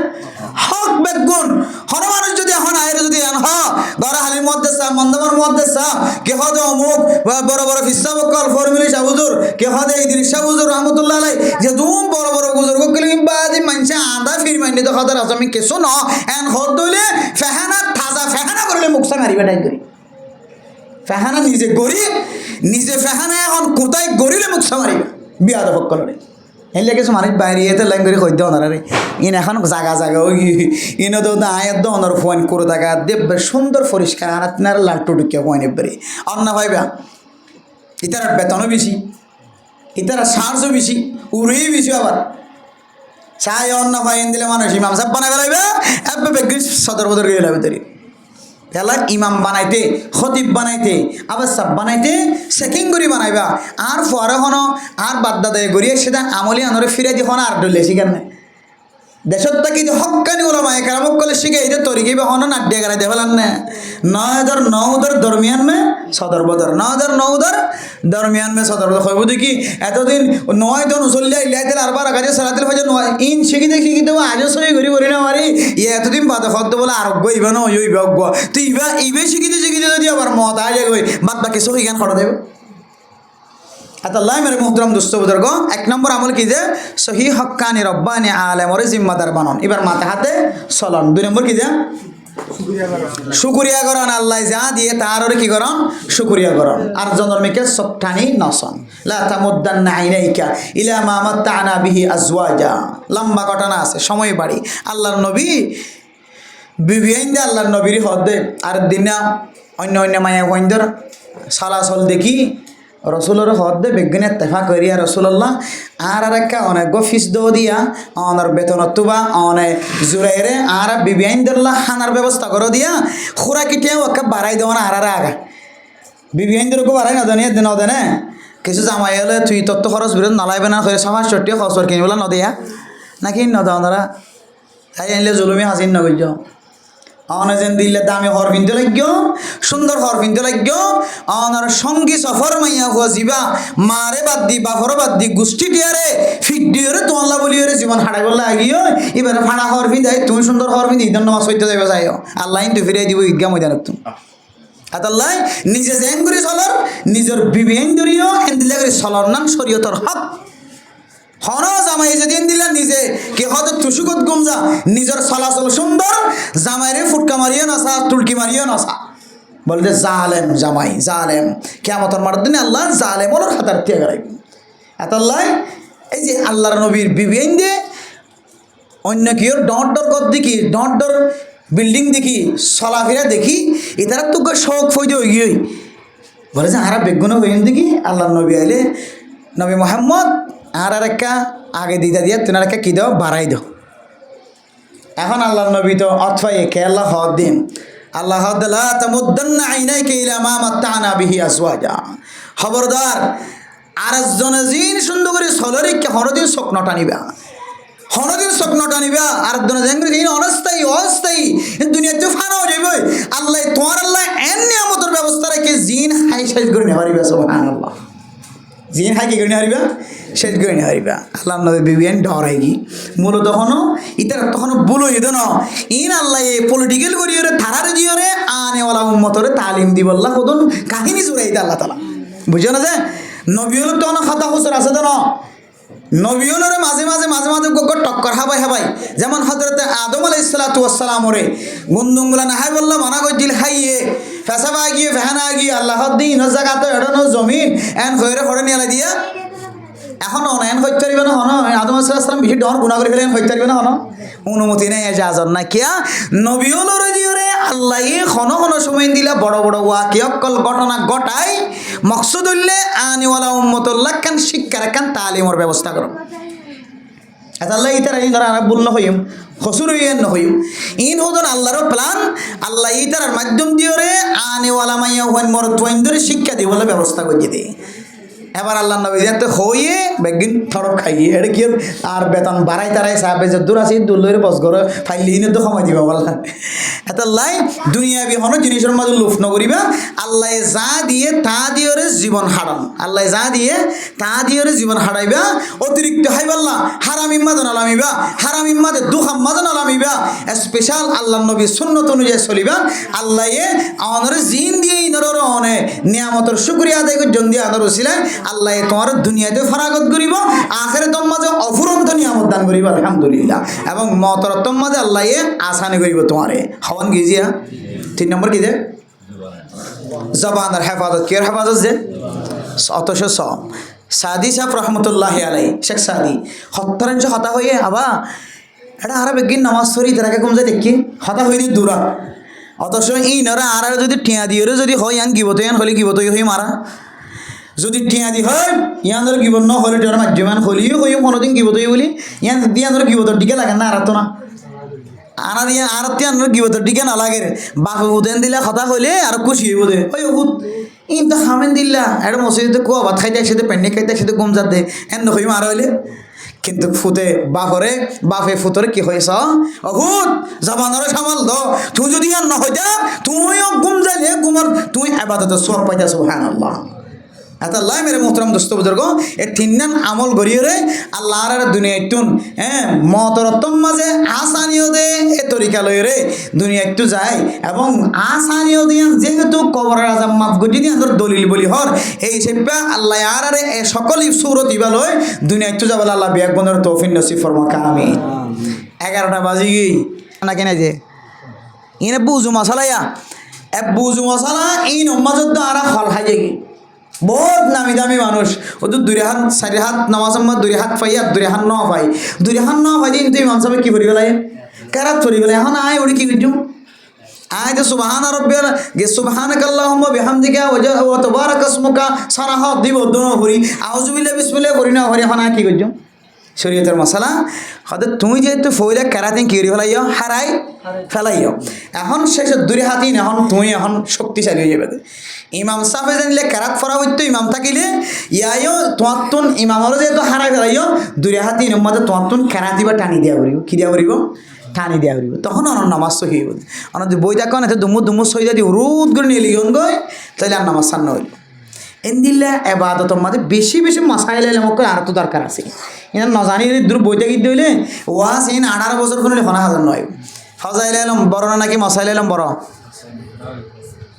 হক বেগুন হর মানুষ যদি এখন আয়ের যদি আন হ ঘর হালির মধ্যে চা মন্দাবার মধ্যে চা কে হদে অমুক বড় বড় ফিসা বকল ফরমিলি সাবুজুর কে হদে ইদ্রিস সাবুজুর রহমতুল্লাহ আলাই যে দুম বড় বড় বুজুর্গ কলি বাদি মানছে আদা ফির মাইনি তো হদর আসমি কেসো ন এন হদ দইলে ফেহানা তাজা ফেহানা করলে মুখসা মারিবা টাই করি ফেহানা নিজে গড়ি নিজে ফেহানা এখন কোথায় গড়িলে মুখসা মারিবা বিয়া দফক করলে এলে কিছু মানুষ বাইরে এতে লাইন করে হইতে অনারে ইন এখন জাগা জাগা ওই ইনো তো আয়ের দো অনার ফোন করে থাকা দেব সুন্দর পরিষ্কার আর আপনার লাট্টু ঢুকিয়া ফোন এবারে অন্য ভাইবা ইতার বেতনও বেশি ইতার সার্জও বেশি উড়েই বেশি আবার চাই অন্য ভাই দিলে মানুষ ইমাম সাহেব বানাই বেলাইবে এবার বেগ্রি সদর বদর গিয়ে লাবে তৈরি এলা ইমাম বানাইতে খতিব বানাইতে আবার সাব বানাইতে চেকিং করে বানাইবা আর ফরে হন আর বাদ্দা দেয় গড়িয়ে সেটা আমলি আনরে ফিরে দি হন আর ডলে শিখার নাই দেশত থাকি হক্কানি ওলামা একরামক কলে শিখে এই তরিকি বা হন নাড্ডে গেলে দেখলাম না 9,009 দরমিয়ান মে সদর বদর 9,009 দরমিয়ান মে সদর বদর হইব দেখি এতদিন 9 জন উসল্লিয়া ইলাইতেল আরবার কাজে সালাতুল ফজর 9 ইন শিখিতে শিখিতে আজও সই করি করি না মারি এতদিন বাদ ফদ্দ বলে আরোগ্য ইবা ন ইবা অজ্ঞ তুই ইবে শিখিতে শিখিতে যদি আবার মত আয় যাবে বাদ বাকি সহি জ্ঞান করা দেবে আল্লাহ মেরে মোহতরম দোস্ত বুজুর্গ এক নম্বর আমল কি যে সহি হক্কানি রব্বানি আলেমরে জিম্মাদার বানন এবার মাথা হাতে চলন 2 নম্বর কি যে শুকরিয়া করন আল্লাহ যা দিয়ে তার কি করন শুকরিয়া করন আর জন্মকে সবটানি নসন লা তামুদ্দান্না আইনাইকা ইলা মা মাত্তানা বিহি আজওয়াজা লম্বা ঘটনা আছে সময় বাড়ি আল্লাহর নবী বিবিয়াইন্দে আল্লাহর নবীর হদে আর দিনা অন্য অন্য মায়া ওয়াইন্দর সালাসল দেখি রসুলের হদে বিজ্ঞানের তেফা করিয়া রসুল্লাহ আর একটা অনেক ফিস দো দিয়া অনার বেতন তুবা অনেক জুড়াইরে আর বিবিআইন্দুল্লাহ খানার ব্যবস্থা করে দিয়া খুরা কিটিয়া ওকে বাড়াই দেওয়া না আর আগা বিবিআইন্দুরকে বাড়াই না জানিয়ে নদেনে কিছু জামাই হলে তুই তত্ত্ব খরচ বিরোধ নলাইবে না করে সমাজ চটিয়ে খরচ কিনি বলে নদিয়া নাকি নদা ওনারা তাই আনলে জুলুমি হাসিন নগর্য অনে যেন দিলে দামি হর পিনতে লাগো সুন্দর হর পিনতে লাগো অনার সঙ্গী সফর মাইয়া হুয়া যাবা মারে বাদ দি বাফর বাদ দি গোষ্ঠী টিয়ারে ফিট দিয়ারে তোয়াল্লা বলিয়ারে জীবন হারাই বললে আগিও এবারে ফাড়া হর পিন যাই তুমি সুন্দর হর পিন ঈদের নামাজ পড়তে যাবে যাইও আল্লাহ তো ফিরিয়ে দিব ঈদগা ময়দানত তুমি আল্লাহ নিজে জেন করে চলর নিজের বিবেন দরিও এন দিলে করে চলর নাম শরীয়তর হক হন জামাই যেদিন দিলা নিজে কে হয়তো তুসুকত গুমজা নিজের চলাচল সুন্দর জামাইরে ফুটকা মারিও নাসা তুলকি মারিও নাসা বলে যে জালেম জামাই জালেম কিয়ামতের মাঠের দিনে আল্লাহ জালেমর খাতার তিয়া গড়াইব এতাল্লাহ এই যে আল্লাহর নবীর বিবেন দিয়ে অন্য কেউ ডর ডর কর দেখি ডর ডর বিল্ডিং দেখি চলাফেরা দেখি এটার তো শখ ফইতে হয়ে গিয়ে বলে যে আরা বেগুনও হইন দেখি আল্লাহর নবী আইলে নবী মোহাম্মদ আর একটা আগে দিদা দিয়া তোমার একটা কী দাও বাড়াই দাও এখন আল্লাহ নবী তো অথবা একে আল্লাহ হদ দিন আল্লাহ হদ লা তামুদ্দান্না আইনাইকা ইলা মা মাত্তানা বিহি আজওয়াজা খবরদার আর জনে জিন সুন্দর করে সলরে কে হরদিন স্বপ্ন টানিবা হরদিন স্বপ্ন টানিবা আর জনে জেঙ্গরি দিন অনস্থায়ী অস্থায়ী দুনিয়াতে ফানো যাবে আল্লাহ তোমার আল্লাহ এন নিয়ামতের ব্যবস্থা রেখে জিন হাই সাইজ করে নেওয়া পারিবা সুবহানাল্লাহ জিন হাই কি করে হারিবা শেষ করে নিয়ে হারিবা আল্লাহ নবী বিবিয়ান ডরাই গি মূলত তখনও ইতার তখনও বলো Eden in Allah a political করিয়ে থারারে দিয়ে আনেওয়ালা উম্মতরে তালিম দিবল্লা কদন কাহিনী জুড়াই দে আল্লাহ তালা বুঝো না যে নবীল তখন খাতা হুসর আছে তো নবীলরে মাঝে মাঝে মাঝে মাঝে গগর টক্কর হাবাই হাবাই যেমন হজরতে আদম আলাইহিস সালাতু ওয়াস সালামরে গুন্দুমগুলা না হাই বললা মানা কইছিল হাইয়ে ফেসাবা গিয়ে ফেহানা গিয়ে আল্লাহ দিন জায়গাতে এড়ানো জমিন এন হয়ে ফড়ে নিয়ে দিয়া এখন অনয়ন হইতে পারবে না হন আদম আলাইহিসসালাম বেশি ডর গুণা করে ফেলেন হইতে পারবে না হন অনুমতি নেই এজাজত না কিয়া নবীলরে দিয়ে আল্লাহ খন সময় দিলা বড় বড় ওয়া কি অকল ঘটনা ঘটাই মকসুদ হইলে আনিওয়ালা উম্মতুল্লাহ কান শিক্ষার কান তালিমর ব্যবস্থা করো আল্লাহ ইতারা ইনারা ভুল না হইম হসুর হইয়েন না হইম ইন হদন আল্লাহর প্ল্যান আল্লাহ ইতারার মাধ্যম দিয়ে রে আনেওয়ালা মাইয়া হইন মর তোয়াইন ধরে শিক্ষা দিয়ে বলে ব্যবস্থা করে দিয়ে এবার আল্লাহ নবী যাতে হইয়ে বেগিন থরক খাইয়ে এটা কি আর বেতন বাড়াই তারাই সাহেব যে দূর আছে দূর লইরে বস ঘরে ফাইলি তো সময় দিবা বললাম এত লাই দুনিয়া বিহন জিনিসের মাঝে লুফ নকরিবা আল্লাহ যা দিয়ে তা দিয়ে জীবন হারান আল্লাহ যা দিয়ে তা দিয়ে জীবন হারাইবা অতিরিক্ত হাইবাল্লা হারাম ইম্মাদন আলামিবা হারাম ইম্মাদে দুখাম মাদন আলামিবা স্পেশাল আল্লাহ নবী সুন্নত অনুযায়ী চলিবা আল্লাহ আমাদের জিন দিয়ে ইনর অনে নিয়ামতের শুকরিয়া আদায় করে জন দিয়ে আদর ছিলেন আল্লাহ তোমার দুনিয়াতে ফরাগত করিব আখেরে তোর মাঝে অফুরন্ত নিয়ামত দান করিব আলহামদুলিল্লাহ এবং মতর তোর মাঝে আল্লাহ আসানি করিব তোমারে হওয়ান গিয়েছিয়া 3 নম্বর কি দে জবানের হেফাজত কের হেফাজত যে অতশ সব সাদি সাহেব রহমতুল্লাহ আলাই শেখ সাদি 70 হতা হয়ে আবা এটা আর বেগিন নামাজ সরি তারাকে কম যায় দেখি হতা হইনি দূরা অতশ ইনরা আর যদি টিয়া দিয়ে যদি হয় ইয়ান গিবত ইয়ান হলে গিবত হই মারা যদি টিয়া দি হয় ইয়ানোর গিবত ন হলে টোর মাধ্যমান হলিও হইও কোনোদিন গিবত হই বলি ইয়ান দিয়ানোর গিবতর দিকে লাগে না আর তো না আনা দিয়ে আর তিয়ানোর গিবতর দিকে না লাগে বাপে উদেন দিলে কথা হইলে আর খুশি হইব দে ওই ওহুদ ইন তো হামেন দিল্লা এটা মসজিদে কুয়া ভাত খাইতে একসাথে পেন্ডে খাইতে একসাথে কম যাতে এন হই মারা হইলে কিন্তু ফুতে বাপে ফুতরে কি হয়েছ অহুত জবানরে সামাল দ তুই যদি আর ন হইতা তুমিও গুম যাইলে গুমর তুই আবাদত সব পাইতা সুবহানাল্লাহ এত আল্লাহ মেরে মোহতরম দোস্ত বুজুর্গ এ তিনজন আমল গড়িয়ে রে আল্লাহর দুনিয়া একটুন হ্যাঁ মতরত্তম মাঝে আসানিও দে এ তরিকা লই রে দুনিয়া একটু যায় এবং আসানিও দিয়ে যেহেতু কবরের আজাব মাফ গটি দিয়ে আন্দর দলিল বলি হর এই সেপা আল্লাহ আর এ সকলই সুরত ইবা লয় দুনিয়া একটু যাবল আল্লাহ বিয়াক বন্ধের তৌফিক নসিব ফরমাকা আমি 11টা বাজি গই না কেন যে ইনে বুজু মশালা এ বুজু মশালা ইন উম্মাজত আরা ফল খাই যাই বহুত নামি দামি মানুষ ও তো 2 হাত 4 হাত নামাজ 2 হাত পাই আর 2 হাত ন পাই 2 হাত ন পাই কিন্তু ইমাম সাহেব কি করি গেলাই কারাত করি গেলাই এখন আয় ওড়ি কি করছুম আয় তো সুবহান রাব্বিয়াল গে সুবহানাকাল্লাহুম্মা বিহামদিকা ওয়া তাবারাকা ইসমুকা সারাহ দিব দোনো হরি আউযু বিল্লাহি বিসমিল্লাহ করি না হরি এখন আয় কি করছুম শরীয়তের মশলা হয়তো তুমি যেহেতু ফইলে কেরাতিন কি ফেলাইও হারাই ফেলাইও এখন শেষ 2 হাতিন এখন তুমি এখন শক্তিশালী হয়ে যাবে ইমাম সাহেব জানিলে কেরাত ফরা হইতো ইমাম থাকিলে ইয়াইও তোমার ইমামরও যেহেতু হারাই ফেলাইও 2 হাতিন মধ্যে তোমার কেরাতি বা টানি দিয়া করিব কি দিয়া করিব টানি দিয়া করিব তখন অন নামাজ সহি হইব অন যদি বই থাকন এতে দুমু সহি যদি রুদ করে নিয়ে লিগন গই তাহলে আর নামাজ সান্ন হইল এন্দিল্লা এবাদতের মধ্যে বেশি মশাইল এলে আমাকে আর তো দরকার আছে এনে নজানি দূর বইতে গিয়ে দিলে ওয়াস ইন 18 বছর কোনো হনা হাজার নয় ফজাইল এলম বড় না নাকি মশাইল এলম বড়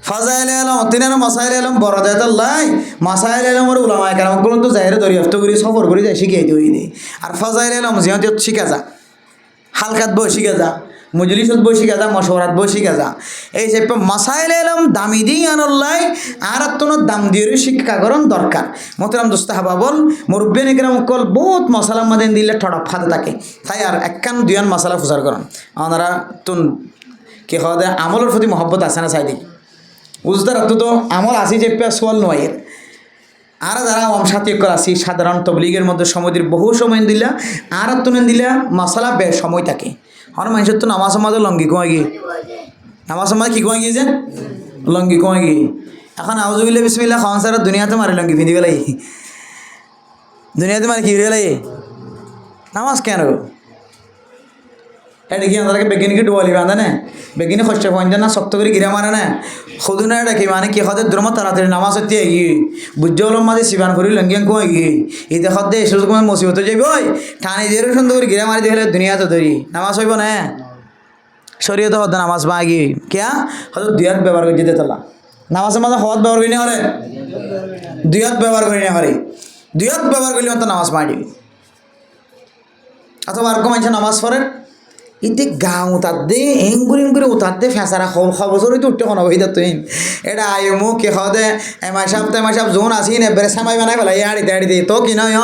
ফজাইল এলম তিনের মশাইল এলম বড় দেয় তো লাই মশাইল এলম ওর উলামায়ে কেরামগুলো তো যাইরে দরিয়াফত করি সফর করে যায় শিখিয়ে দিই নি আর ফজাইল এলম জিয়াতে শিখা যা হালকাত বই শিখা যা মজলিসত বই শিখা যা মশওয়ারাত বই শিখা যা এই যে মাসাইল এলম দামি দিয়ে আনল্লাই আর তোর দাম দিয়ে শিক্ষাকরণ দরকার মোহতরম দোস্ত হাবাবল মুরব্বিয়ান ইকরাম কল বহুত মশলা মাদেন দিলে ঠড়া ফাঁদে থাকে তাই আর একখান দুয়ান মশলা ফুসার করেন ওনারা তুন কি হওয়া দেয় আমলের প্রতি মহব্বত আছে না চাই দেখি বুঝতে রাখতো তো আমল আসি যে সোয়াল নয় আর যারা সাথী আসি সাধারণ তবলিগের মধ্যে সময় দিল বহু সময় দিলা আর তুলেন দিলা মশলা বে সময় থাকে আমার মানুষের তো নামাজ সমাজে লঙ্গি কমে গিয়ে নামাজ সমাজ কি কমে গিয়েছে লঙ্গি কমে গিয়ে এখন আউযুবিল্লাহি বিসমিল্লাহ খাওয়ান সারা দুনিয়াতে মারে লঙ্গি পিঁধি গেলাই দুনিয়াতে মারে কি গেলাই নামাজ কেন এটা কি আমাদেরকে বেগিনকে ডুয়ালি বাঁধে না বেগিনে খরচা পয়েন্ট না শক্ত করে গিরা মারে না খুদু না এটা কি মানে কি হতে দ্রম তাড়াতাড়ি নামাজ হতে গিয়ে বুঝ্জলম মাঝে সিবান করি লঙ্গিয়ান কমে গিয়ে এই দেখত দে এসে তোমার মুসিবত যাবি ওই টানি দিয়ে সুন্দর করে গিরা মারি দিয়ে দুনিয়া তো ধরি নামাজ হইব না শরীয়তে হতে নামাজ পা গিয়ে কেয়া হয়তো 2 হাত ব্যবহার করে যেতে তোলা নামাজের মাঝে হওয়াত ব্যবহার করি না হলে 2 হাত ব্যবহার করি না হলে 2 হাত ব্যবহার করলে তো নামাজ পা দিবি অথবা আর কম নামাজ পড়ে ইতে গা উতাতে এঙ্গুরি উতাতে ফেঁসারা খবর তো উঠতে কোনো হইতে তুই এটা আয়ু মুখ কে হদে এমাই সাহেব জোন আসি নে বেড়ে শ্যামাই বানাই ফেলাই আড়িতে তো কি নয়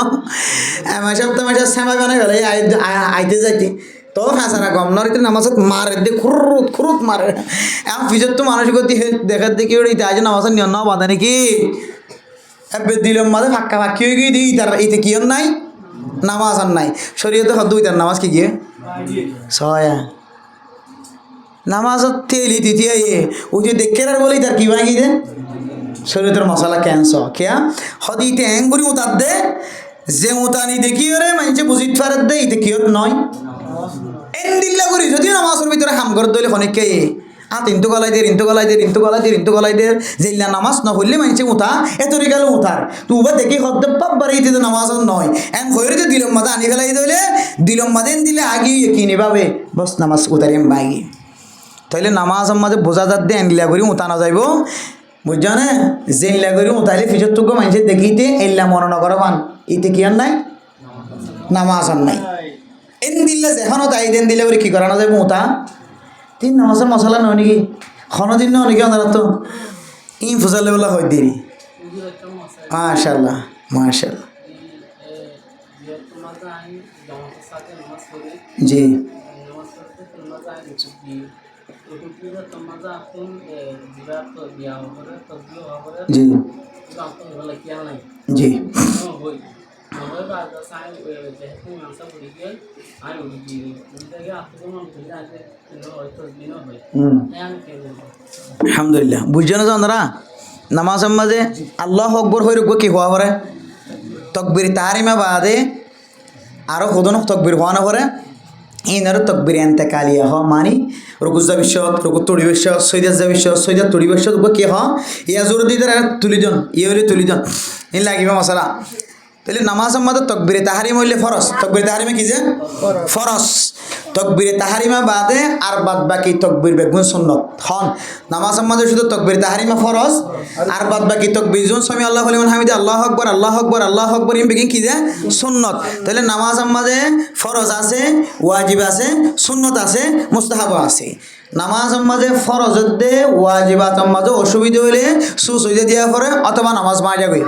এমাই সাহেব শ্যামাই বানাই ফেলাই আইতে যাইতে তো ফেঁসারা গম নরিতে নামাজত মারে দে খুরুত মারে এখন ফিজত তো মানুষ গতি দেখার দেখি ওই আজ নামাজের নিয়ম বাঁধে নাকি এবে দিলম মাঝে ফাক্কা ফাক্কি হয়ে গিয়ে দিই তার এতে কি নাই নামাজ আর নাই শরীয়তে হদ দুই তার নামাজ কি গিয়ে ছয়া নামাজ তেলি তৃতীয় ও যে দেখে আর বলি তার কি ভাঙি দেন শরীয়তের মশলা ক্যান্সার কেয়া হদি ট্যাং করি উতার দে যে উতানি দেখি রে মানুষে বুঝিত পারে দে ইতে কিয়ত নয় এন দিল্লা করি যদিও নামাজের ভিতরে হাম করে দইলে অনেককে ইন্তু গলাই দে ইন্তু গলাই দে ইন্তু গলাই দে ইন্তু গলাই দে যেইলা নামাজ ন হইলে মানুষে উঠা এতরি গেল উঠার তুবা দেখি হদ্দ পাপ বাড়াইতে তো নামাজ নয় এন হইরে দিলম মাদা আনি ফেলাই দইলে দিলম মাদেন দিলে আগে কিনে পাবে বস নামাজ উতারিম বাগি তাইলে নামাজ মাঝে বোঝা যাত দে এনলা করি উঠানো যাইব বুঝছো না জেনলা করি উঠাইলে ফিজত তোকে মানুষের দেখিতে এল্লা মনে নকর পান ইতে কি আর নাই নামাজ আর নাই এন দিলে যেখানো তাই দেন দিলে করে কি করানো যাবে উঠা তিন নামাজের মশলা নয় নাকি খন দিন নয় নাকি আপনারা তো ই ফুসালে বলা হয় দেরি মাশাল্লাহ মাশাল্লাহ জি জি জি আলহামদুলিল্লাহ বুঝছো না আপনারা নামাজের মাঝে আল্লাহ আকবর হয়ে রুকবো কি হওয়া পরে তকবির তাহারিমা বাদে আরও সদনক তকবির হওয়া না পরে ইনারও তকবির এনতে কালিয়া হ মানি রুকুজ যাবিশ্বত রুকু তড়িবিশ্বত সৈদাত যাবিশ্বত সৈদাত তড়িবিশ্বত কি হ ইয়া জোর দি তারা তুলি দন ইয়ে তুলি দন ইন লাগিব মশলা তাহলে নামাজের মধ্যে তকবিরে তাহারিমা হইলে ফরজ তকবিরে তাহারিমা কি যে ফরজ তকবিরে তাহারিমা বাদে আর বাদ বাকি তকবির বেগুন সুন্নত হন নামাজের মধ্যে শুধু তকবিরে তাহারিমা ফরজ আর বাদ বাকি তকবির জুন সামি আল্লাহু লিমান হামিদা আল্লাহু আকবার আল্লাহু আকবার আল্লাহু আকবার ইম বেগিন কি যে সুন্নত তাহলে নামাজের মধ্যে ফরজ আছে ওয়াজিব আছে সুন্নত আছে মুস্তাহাব আছে নামাজের মাঝে ফরজের দে ওয়াজিবাতের মাঝে অসুবিধা হইলে সুসুইদে দিয়া পরে অথবা নামাজ মারা যাবে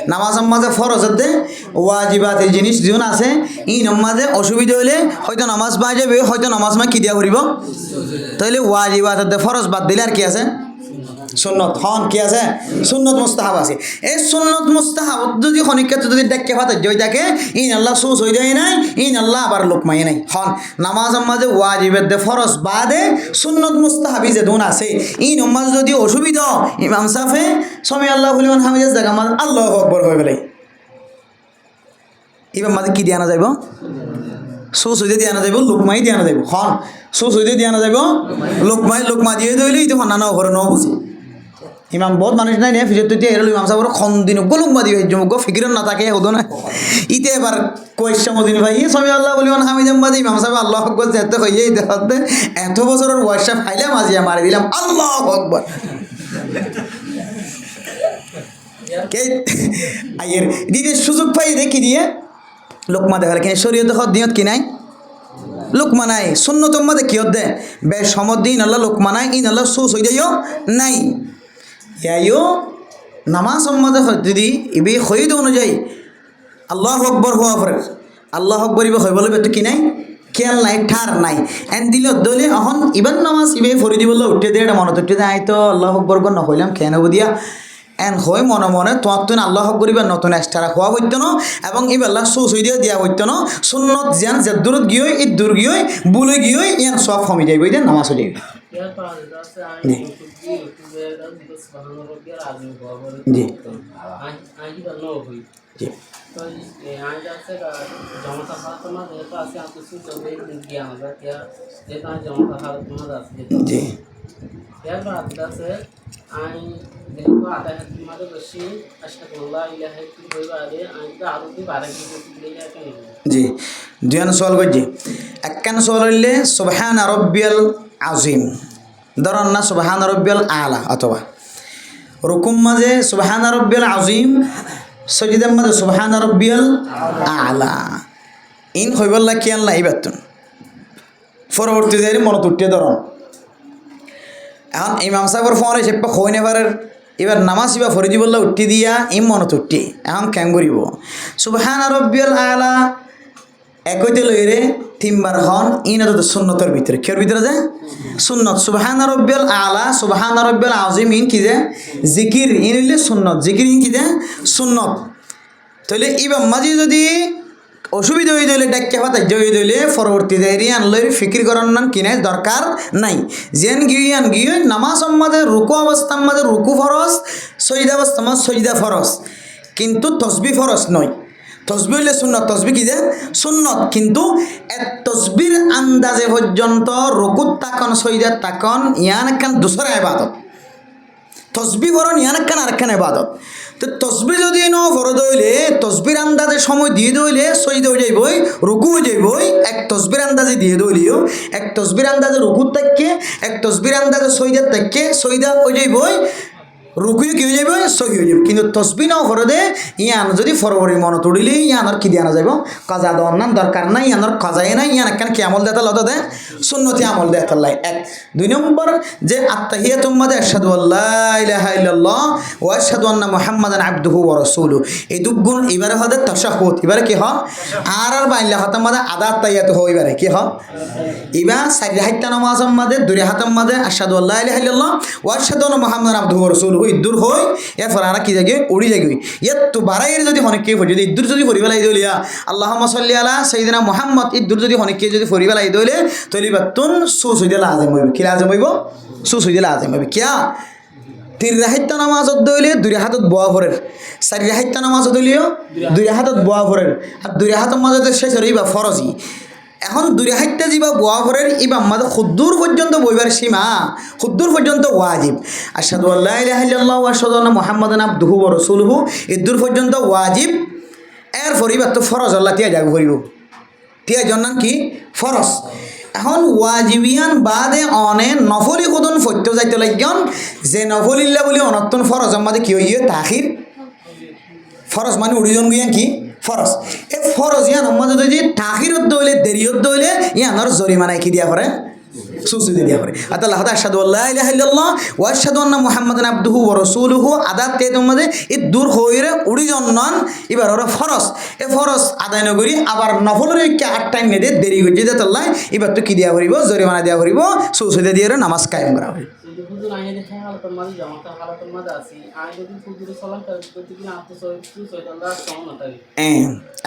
নামাজের মাঝে ফরজের দে ওয়াজিবাতের জিনিস যেন আছে ই নামাজে অসুবিধা হইলে হয়তো নামাজ মারা যাবে হয়তো নামাজ মা কি দিয়া করিব তাইলে ওয়াজিবাতের দে ফরজ বাদ দিলে আর কি আছে সুন্নত হন কি আছে সুন্নত মুস্তাহাব আছে এই সুন্নত মুস্তাহাব যদি খনিকাতে যদি দেখকে ফাতে জয় থাকে ইন আল্লাহ সুস হই যায় নাই ইন আল্লাহ আবার লোকমাই নাই হন নামাজের মাঝে ওয়াজিবের দে ফরজ বাদে সুন্নত মুস্তাহাবি যে দুন আছে ইন নামাজ যদি অসুবিধা ইমাম সাফে সামি আল্লাহু লিমান হামিদাস জায়গা মাঝে আল্লাহু আকবার হয়ে গেলে এবার মাঝে কি দিয়া না যাইব সুস হইতে দিয়া না যাইব লোকমাই দিয়া না যাইব হন সুস হইতে দিয়া না যাইব লোকমাই লোকমা দিয়ে দইলে ইতো হন্না ঘরে ন বুঝে ইমাম বহুত মানুষ নাই নিয়ে ফিজত তুই এরল ইমাম সাহেবের খন দিন গলুম বাদি হয়ে যোগ্য ফিকির না থাকে হতো না ইতে এবার কয়েশা মদিন ভাই সবাই আল্লাহ বলিমান হামিদাম বাদি ইমাম সাহেব আল্লাহ আকবর যেতে হইয়ে দেখাতে এত বছরের ওয়াশা ফাইলে মাঝিয়া মারি দিলাম আল্লাহ আকবর আইয়ের দিদি সুযোগ পাই দেখি দিয়ে লোকমা দেখালে কিনে শরীয়ত হদ দিয়ত কি নাই লোকমা নাই সুন্নতম মাদে কিয়ত দে বে সমদ্দিন আল্লাহ লোকমা নাই ইন আল্লাহ সুস হই যাইও নাই ইয়াইও নামাজ সম্মাদে যদি ইবি খৈদ অনুযায়ী আল্লাহ আকবর হওয়া পরে আল্লাহ আকবর ইবে হয়ে বলবে তো কি নাই খেয়াল নাই ঠার নাই এন দিল দলে অহন ইবান নামাজ ইবে ফরি দি বললো উঠে দিয়ে এটা মনত উঠে দেয় তো আল্লাহ আকবর গণ নহইলাম খেয়ে নেব দিয়া এন হয় মনে মনে তোমার তো আল্লাহ আকবর ইবার নতুন এক্সট্রা খোয়া হইতো না এবং ইবে আল্লাহ সুই দিয়ে দিয়া হইতো না সুন্নত যেন যে দূরত গিয়ে ঈদ দূর গিয়ে বুলে গিয়ে ইয়ান সব কমে যাইব দেন নামাজ হয়ে যাবে জি জি জি জি দুয়ান সওয়াল করছি একখান সওয়াল হইলে সুবহান রাব্বিয়াল আজিম ধরন না সুবহান রাব্বিয়াল আলা অথবা রুকুম মাঝে সুবহান রাব্বিয়াল আজিম সজিদার মাঝে সুবহান রাব্বিয়াল আলা ইন হইবল্লা কি আল্লাহ ইবাতুন পরবর্তী দেরি মনত উঠতে ধরন এখন ইমাম সাহেবের ফোন এসে খই নেবারের এবার নামাজ ইবা ফরিজি বললে উঠতে দিয়া ইম মনত উঠতে এখন কেন করিব সুবহান রাব্বিয়াল আলা একইতে লইরে তিনবার হন ইনা তো সুন্নতের ভিতরে কের ভিতরে যে সুন্নত সুবহানা রাব্বিয়াল আলা সুবহানা রাব্বিয়াল আযীম ইন কি যে জিকির ইন হইলে সুন্নত জিকির ইন কি যে সুন্নত তাহলে ইমাম মাঝি যদি অসুবিধা হয়ে দিলে ডাক্কে পাতা জয় দিলে পরবর্তী দেরি আনলে ফিকির করার নাম কিনে দরকার নাই যেন গিয়ান গিয়ে নামাজ সম্মাদে রুকু অবস্থার মাঝে রুকু ফরজ সজদা অবস্থা মাঝে সজদা ফরজ কিন্তু তসবি ফরজ নয় তসবি হইলে সুন্নত তসবি কি যে সুন্নত কিন্তু এক তসবির আন্দাজে পর্যন্ত রুকুত তাকন সজদার তাকন ইয়ান একখান দুসরা ইবাদত তসবি বরণ ইয়ান একখান আরেকখান ইবাদত তো তসবি যদি ন ফরজ হইলে তসবির আন্দাজে সময় দিয়ে দইলে সজদা হয়ে যাইবই রুকু হয়ে যাইবই এক তসবির আন্দাজে দিয়ে দইলিও এক তসবির আন্দাজে রুকুর তাককে এক তসবির আন্দাজে সজদার তাককে সজদা হয়ে যাইবই রুকুই কি হয়ে যাবে সহি হয়ে যাবে কিন্তু তসবি নাও ফরদে ইয়ান যদি ফরবরি মনে তুলিলে ইয়ানোর কি দিয়া না যাব কাজা দেওয়ার নাম দরকার নাই ইয়ানোর কাজাই নাই ইয়ান একখান কি আমল দেতা লত দে সুন্নতি আমল দেতা লাই এক দুই নম্বর যে আত্তাহিয়াতুম মাদে আশহাদু আল্লা ইলাহা ইল্লাল্লাহ ওয়া আশহাদু আন্না মুহাম্মাদান আবদুহু ওয়া রাসূলুহু এই দুগুণ এবারে হদে তাশাহুদ এবারে কি হ আর বাইলা হাতাম মাদে আদা আত্তাহিয়াতু হয় এবারে কি হ ইবা সাইরে হাইতা নামাজম মাদে দুরে হাতাম মাদে আশহাদু আল্লা ইলাহা ইল্লাল্লাহ ওয়া আশহাদু আন্না মুহাম্মাদান আবদুহু ওয়া রাসূলুহু ইদ্দুর হয় এরপর আর কি জাগে উড়ি যাগে এত বাড়াইয়ের যদি অনেককে যদি ইদ্দুর যদি ফরিবেলাই দলিয়া আল্লাহুম্মা সাল্লি আলা সাইয়্যিদিনা মুহাম্মদ ইদ্দুর যদি অনেককে যদি ফরিবেলাই দলে তলিবাতুন সুসুইদে লাজম হইব কি লাজম হইব সুসুইদে লাজম হইব কিয়া তিন রাহিত নামাজত দইলে দুই হাতত বোয়া ভরের চারি রাহিত নামাজত দইলেও দুই হাতত বোয়া ভরের আর দুই হাতের মাঝে শেষ হইবা ফরজি এখন দুই হাইটটা যা বোয়া ভরের ইবাম মাঝে খুদ্দুর পর্যন্ত বইবার সীমা খুদ্দুর পর্যন্ত ওয়াজিব আশহাদু আল্লা ইলাহা ইল্লাল্লাহ ওয়া আশহাদু আন্না মুহাম্মাদান আবদুহু ওয়া রাসূলুহু ইদ্দুর পর্যন্ত ওয়াজিব এর ফরিবা তো ফরজ আল্লাহ তিয়া যাগ করিব তিয়া জন্নান কি ফরজ এখন ওয়াজিবিয়ান বাদে অনে নফলি কদন ফত্য যাইতে লাগন যে নফলিল্লা বলি অনর্তন ফরজ আমাদের কি হইয়ে তাখির ফরজ মানে উড়িজন গিয়ান কি ফরজ এই ফরজ ইয়ান আমাদের যদি তাখিরত দইলে দেরিয়ত দইলে ইয়ানোর জরিমানায় কি দিয়া করে সুসুদি দিয়া করে আল্লাহ আশহাদু আল্লা ইলাহা ইল্লাল্লাহ ওয়া আশহাদু আন্না মুহাম্মাদান আবদুহু ওয়া রাসূলুহু আদাত তে তোমাদের এই দূর হইরে উড়িজন নন এবার ওরা ফরজ এই ফরজ আদায় নগরি আবার নফলের কি 8 টাইম নেদে দেরি হয়ে যেতে আল্লাহ এবার তো কি দিয়া করিব জরিমানা দিয়া করিব সুসুদি দিয়ে নামাজ কায়েম করা হবে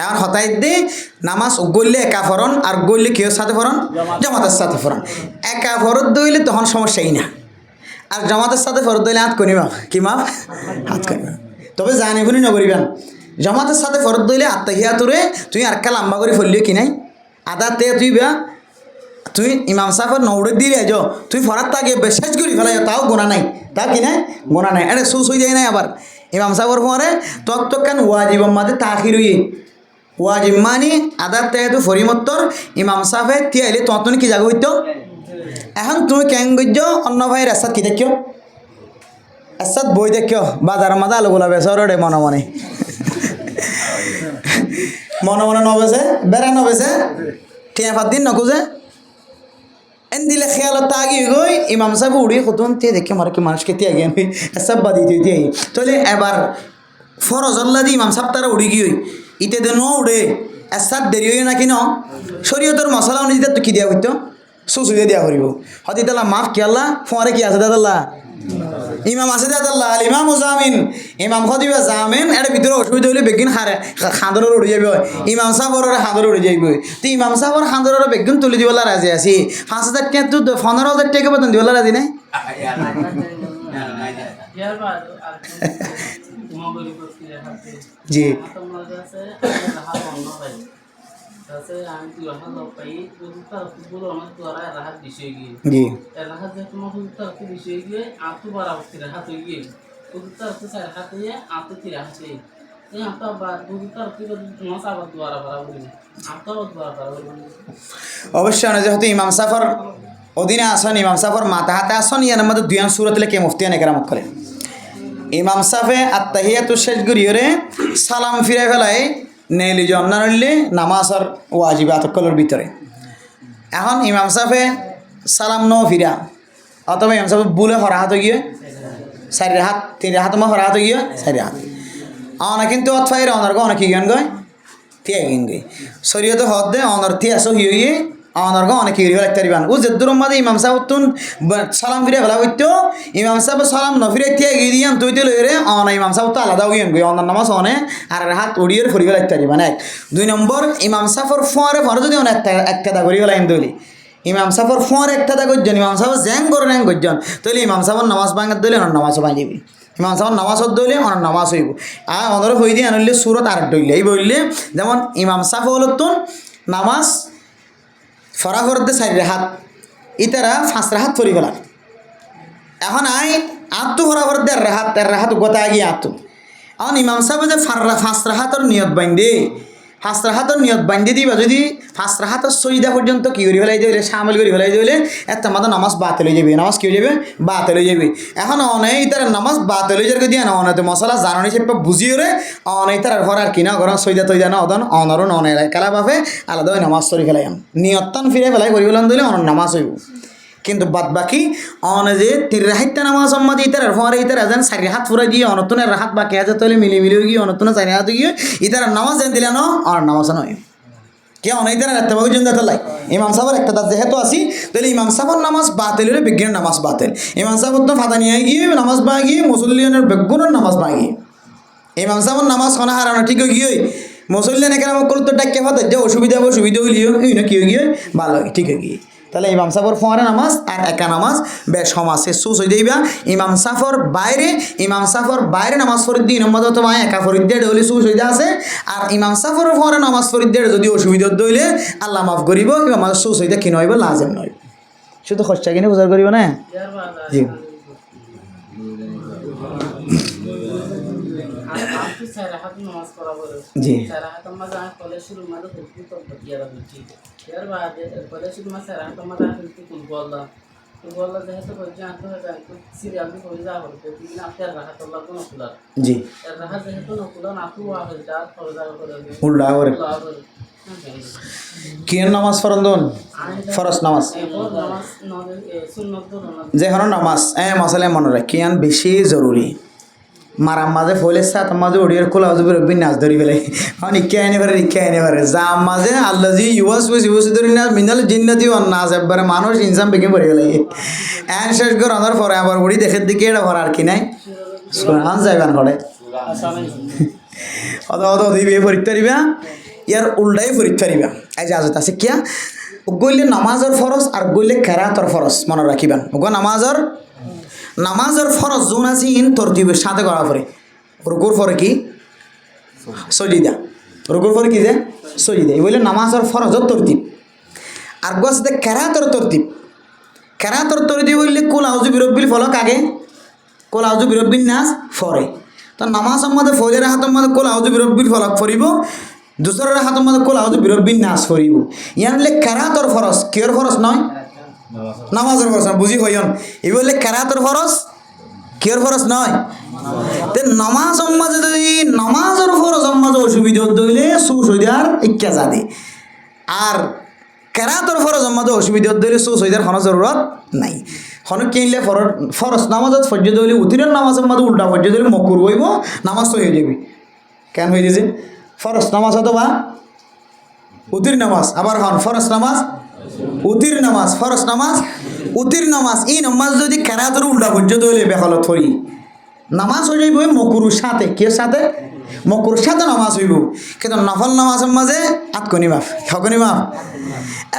এখন হতাই দে নামাজ গইলে একা ফরন আর গইলে কেউ সাথে ফরন জামাতের সাথে ফরন একা ফরত দইলে তখন সমস্যাই না আর জামাতের সাথে ফরত দইলে হাত করিবা কি মাপ হাত করিবা তবে জানি শুনি নকরিবেন জামাতের সাথে ফরত দইলে আত্তাহিয়াতুরে তুই আর কা লম্বা করে ফলিও কি নাই আদা তে তুই বা তুই ইমাম সাহেবের নৌড়ে দিয়ে যাও তুই ফরাত তাকে শেষ করি ফেলাই তাও গোনা নাই তা কি নাই গোনা নাই এটা সুস হয়ে যায় নাই আবার ইমাম সাহেবের পরে তক কেন ওয়াজিব মাঝে তাখির হই ওয়াজিব মানি আদার তেহেতু ফরিমত্তর ইমাম সাহেবে তিয়াইলে তখন কি জাগ হইত এখন তুমি কেন গজ্য অন্য ভাইয়ের রাস্তাত কি দেখিও রাস্তাত বই দেখিও বাজার মাঝে আলু গোলা বেসর রে মনে মনে মনে মনে নবেছে বেড়া নবেছে টিয়া 5 দিন নখোঁজে এন দিলে খেয়ালত তাগি গই ইমাম সাহেব উড়ি কতন তে দেখে মার কি মানুষকে তে আগে আমি সব বাদি দিতে তাহলে এবার ফরজ আল্লাহ দি ইমাম সাহেব তারা উড়ি গই ইতে দে নো উড়ে এসাদ দেরি হই নাকি ন শরীয়তের মশলা অনুযায়ী তো কি দিয়া হইতো সুসুদে দিয়া করিব হদি তালা মাফ কি আল্লাহ ফোয়ারে কি আছে দাদাল্লাহ ইমাম আছে দাদাল্লাহ আল ইমাম জামিন ইমাম খদিবা জামিন এর ভিতরে অসুবিধা হইলে বেগিন খাঁদরের উড়ে যাবে ইমাম সাহেবর খাঁদর উড়ে যাইবে তো ইমাম সাহেবর খাঁদরের বেগিন তুলি দিবলা রাজি আছি 5,000 টাকা তো 15,000 টাকা বেতন দিবলা রাজি নাই জি জি অবশ্যই যেহেতু ইমাম সাফর অধীনে আসন ইমাম সাফর মাথা হাতে আসন ইয়ার মধ্যে দুয়ান সুরত লেখে মুফতিয়ান একরামত করেন ইমাম সাফে আত্তাহিয়াতু শেষ করিয়রে সালাম ফিরে ফেলায় নেলি জন্না নইলে নামাজের ওয়াজিবাত কলর ভিতরে এখন ইমাম সাফে সালাম ন ফিরা অথবা ইমাম সাহেব বুলে হরা হাত গিয়ে 4 হাত 3 হাত মা হরা হাত গিয়ে 4 হাত আনা কিন্তু অতফাইর অনার গো অনেক জ্ঞান গয় তিয়া গিনগে শরীয়তে হদ দে অনর তিয়া সো হিয়ে অনর গো অনেক হিরি লাগতে পারিবান ও জেদ্দুর মাদে ইমাম সাহেব তুন সালাম ফিরে ফেলা হইতো ইমাম সাহেব সালাম ন ফিরে তিয়া গিরিয়ান তুই তো লইরে অন ইমাম সাহেব তো আলাদা হইয়েন গই অনর নামাজ অনে আর হাত উড়িয়ে ফরিবে লাগতে পারিবান এক 2 নম্বর ইমাম সাহেবর ফরে ফর যদি অন একটা দা করি গলাইন দলি ইমাম সাহেবর ফর একটা দা গজন ইমাম সাহেব জ্যাং করে নেন গজন তাহলে ইমাম সাহেবর নামাজ ভাঙাত দলে অন নামাজ ভাঙ দিবি ইমাম সাহেব নামাজ দইলে অন নামাজ হইব আর অনর হই দিয়ে আনলে সুরত আর দইলে এই বললে যেমন ইমাম সাহেব হলো তুন নামাজ ফরাফরতে 4 হাত ইতারা 5 হাত ফরি গেলাম এখন আই আত্মু ফরাফর 1.5 হাত গোটা গিয়ে আত্মু এখন ইমাম সাহেব যে 5 হাতর নিয়ত বাইন্দে 5 হাতর নিয়ত বাইন্দে দিবা যদি 5 হাতর সইদা পর্যন্ত কি করি ফেলাই দিলে শামিল করি ফেলাই দিলে একটা মাথা নামাজ বাতিল হয়ে যাবে নামাজ কি হয়ে যাবে বাতিল হয়ে যাবে এখন অনেক তার নামাজ বাতিল হয়ে যাবে দিয়ে না অনেক মশলা জানানি সে বুঝিয়ে রে অনেক তার ঘর আর কিনা ঘর সইদা তৈদা না অদন অনরও ননে কালা বাপে আলাদা ওই নামাজ তরি ফেলাই নিয়ত্তান ফিরে ফেলাই করি ফেলাম দিলে অন নামাজ হইব কিন্তু বাদ বাকি অনে যে 3 নামাজ সম্মাদি ইতার ফরে ইতার আজান 4 হাত ফুরাই দিয়ে অনতনের হাত বাকি আছে তাহলে মিলি গিয়ে অনতনে 4 হাত গিয়ে ইতার নামাজ দেন দিলে না আর নামাজ নয় কে অনেক দিন রাখতে পারবে জন্য লাই ইমাম সাহেবের একটা দাঁত যেহেতু আসি তাহলে ইমাম সাহেবের নামাজ বাতিল হলে বিজ্ঞানের নামাজ বাতিল ইমাম সাহেব তো ফাতা নিয়ে গিয়ে নামাজ বা গিয়ে মুসল্লিয়ানের বেগুনের নামাজ বা গিয়ে ইমাম সাহেবের নামাজ খানা হারানো ঠিক হয়ে গিয়ে মুসল্লিয়ান এখানে আমার করতো ডাক্কে ফাতা যে অসুবিধা হইলিও এই না কি হয়ে গিয়ে ভালো হয় ঠিক হয়ে গিয়ে তাহলে ইমাম সাফর ফোয়ারে নামাজ আর একা নামাজ বেশ সমাজে সুস হয়ে যাইবা ইমাম সাফর বাইরে নামাজ ফরিদ দিন নম্বর অথবা একা ফরিদ দিয়ে হলে সুস হয়ে আছে আর ইমাম সাফর ফোয়ারে নামাজ ফরিদ দিয়ে যদি অসুবিধা দইলে আল্লাহ মাফ করিব কিংবা আমার সুস হইতে কি নইব লাজেম নয় শুধু খরচা কিনে বোঝার করিব না জি জি জি উল্টা করে কি নামাজ ফরন্দন ফরজ নামাজ যে হন নামাজ মশালে মনে রাখ কিয়ান বেশি জরুরি মারাম মাঝে ফলে সাত মাঝে ওড়িয়ার খোলা হজবে রব্বি নাচ ধরি ফেলে এখন ইচ্ছা আইনে পারে যা মাঝে আল্লাহ জি ইউস ধরি নাচ মিনাল জিন্নাতি নাচ একবারে মানুষ ইনসান বেগে পড়ে গেলে এন শেষ করে আনার পরে আবার ওড়ি দেখের দিকে এটা ভরা আর কি নাই আন যাইবান ঘরে অত দিবে পরীক্ষা দিবা ইয়ার উল্টাই পরীক্ষা দিবা এই যে আজত আছে কিয়া গইলে নামাজর ফরজ আর গইলে কেরাতর ফরজ মনে রাখিবেন ওগো নামাজের ফরজ জোন আছে ইন তরতিবের সাথে করা পরে রুকুর পরে কি সজিদা রুকুর পরে কি যে সজিদা এই বলে নামাজের ফরজের তরতিব আর গোসতে কেরাতর তরতিব বললে কুল আউযু বিরব্বিল ফলক আগে কুল আউযু বিরব্বিন নাস ফরে তো নামাজের মধ্যে ফজরের হাতের মধ্যে কুল আউযু বিরব্বিল ফলক ফরিব দুসরের হাতের মধ্যে কুল আউযু বিরব্বিন নাস ফরিব ইয়ানলে কেরাতর ফরজ কিয়র ফরজ নয় নামাজের ফরজ বুঝি হইন এই বললে কেরাতর ফরজ কিয়র ফরজ নয় তে নামাজ মাঝে যদি নামাজের ফরজ মাঝে অসুবিধা দইলে সুস হইদার ইচ্ছা যাবে আর কেরাতর ফরজ মাঝে অসুবিধা দইলে সুস হইদার কোনো জরুরত নাই হন কিনলে ফরজ নামাজত ফজ্জ দইলে উতিরের নামাজের মাঝে উল্টা ফজ্জ দইলে মকুর হইব নামাজ তো হয়ে যাবে কেন হয়ে যাচ্ছে ফরজ নামাজ অথবা উতির নামাজ আবার হন ফরজ নামাজ উতির নামাজ এই নামাজ যদি কেরাতর উল্টা পর্যন্ত হইলে বেহলত হই নামাজ হয়ে যাইব মকুরুর সাথে কে সাথে মকুরুর সাথে নামাজ হইব কিন্তু নফল নামাজের মাঝে আটকনি মাফ ছকনি মাফ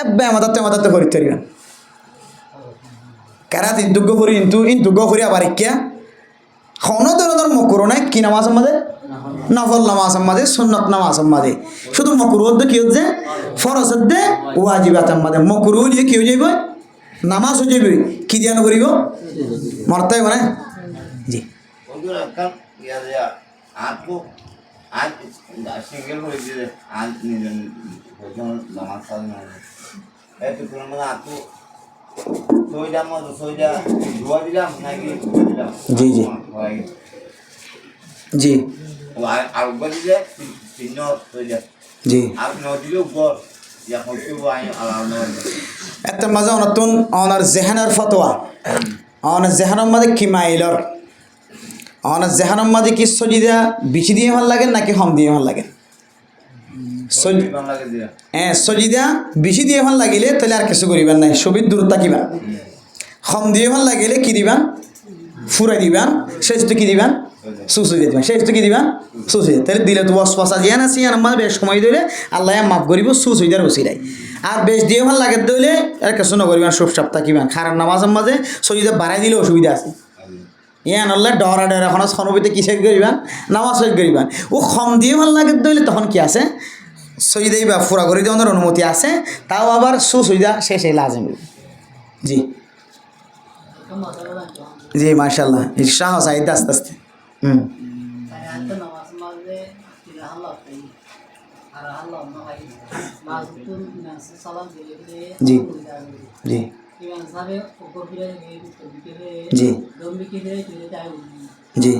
এবে আমাদের পরীক্ষা দিবেন কেরাত ইন্তুগ্য করি ইন্তুগ্য করি আবার ইকিয়া কোনো ধরনের মকুরও নাই কি নামাজের মাঝে নফল নামাজের মাঝে সুন্নত নামাজের মাঝে শুধু মকুর হচ্ছে কি হচ্ছে ফরজ হচ্ছে ওয়াজিবাতের মাঝে মকুর হইলে কি হয়ে যাইব নামাজ হয়ে যাবে কি ধ্যান করিব মরতে হবে না জি জি জি জি জি একটা মাঝে নতুন অনার জেহানের ফতোয়া অনার জেহানের মাঝে কি মাইলর অনার জেহানের মাঝে কি সজিদা বিচি দিয়ে ভাল লাগে নাকি হম দিয়ে ভাল লাগে সজিদা বেশি দিয়ে ভাল লাগিলে তাহলে আর কিছু করিবেন নাই, ছবির দূর থাকিবা। কম দিয়ে ভাল লাগিলে কি দিবান, ফুরাই দিবান, শেষ তো কি দিবান, সুসু দিয়ে দিবান, শেষ তো কি দিবান, সুসু দিয়ে। তাহলে দিলে তো বসপসা জিয়ান আছে আমার বেশ সময় দিলে আল্লাহ মাফ করিব সুসু দেওয়ার ওসিলাই। আর বেশ দিয়ে ভাল লাগে দিলে আর কিছু নকরিবান, সব সপ্তাহ কিবান খারাপ নামাজের মাঝে সজিদা বাড়াই দিলে অসুবিধা আছে। ইয়ান আল্লাহ ডরা ডরা এখন সনবিতে কি শেষ করিবান, নামাজ শেষ করিবান। ও কম দিয়ে ভাল লাগে দিলে তখন কি আছে, সজিদাই বা ফুরা করে দেওয়ার অনুমতি আছে, তাও আবার সুসুইদা শেষে লাজেম। জি জি মাশাআল্লাহ, সাহস আইতে আস্তে আস্তে। জি জি জি জি,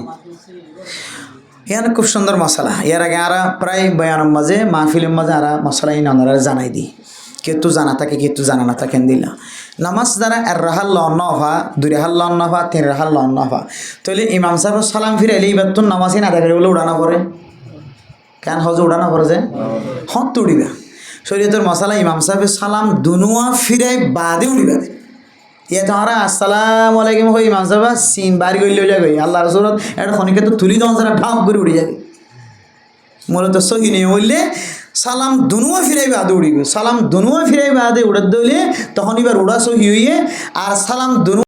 ইয়ার খুব সুন্দর মশলা। এর আগে আরা প্রায় বয়ানের মাঝে মাহফিলের মাঝে আরা মশলা ইন ওনারা জানাই দিই, কেতু জানা থাকে কেতু জানা না থাকেন দিলা। নামাজ দ্বারা এক রাহাল লন্নফা, দুই রাহাল লন্নফা, তিন রাহাল লন্নফা। তাহলে ইমাম সাহেব সালাম ফিরে এলে এবার তো নামাজই না থাকে বলে উড়ানা পড়ে, কেন হজে উড়ানা পড়ে যে হত উড়িবা। শরীয়তের মশলা ইমাম সাহেবের সালাম দুনুয়া ফিরে বাদে উড়িবা। ইয়ে তোমারা আসসালামু আলাইকুম হই ইমাম সাহেব সিন বাড়ি গইলে যাবে আল্লাহ রসুলত একটা খনিকে তো তুলি তখন তারা ঢাপ করে উড়ে যাবে। মূলত সহি নিয়ে বললে সালাম দুনুয়া ফিরাই বাদে উড়িবে, সালাম দুনুয়া ফিরাই বাদে উড়াতে হইলে তখন এবার উড়া সহি হইয়ে, আর সালাম দুনু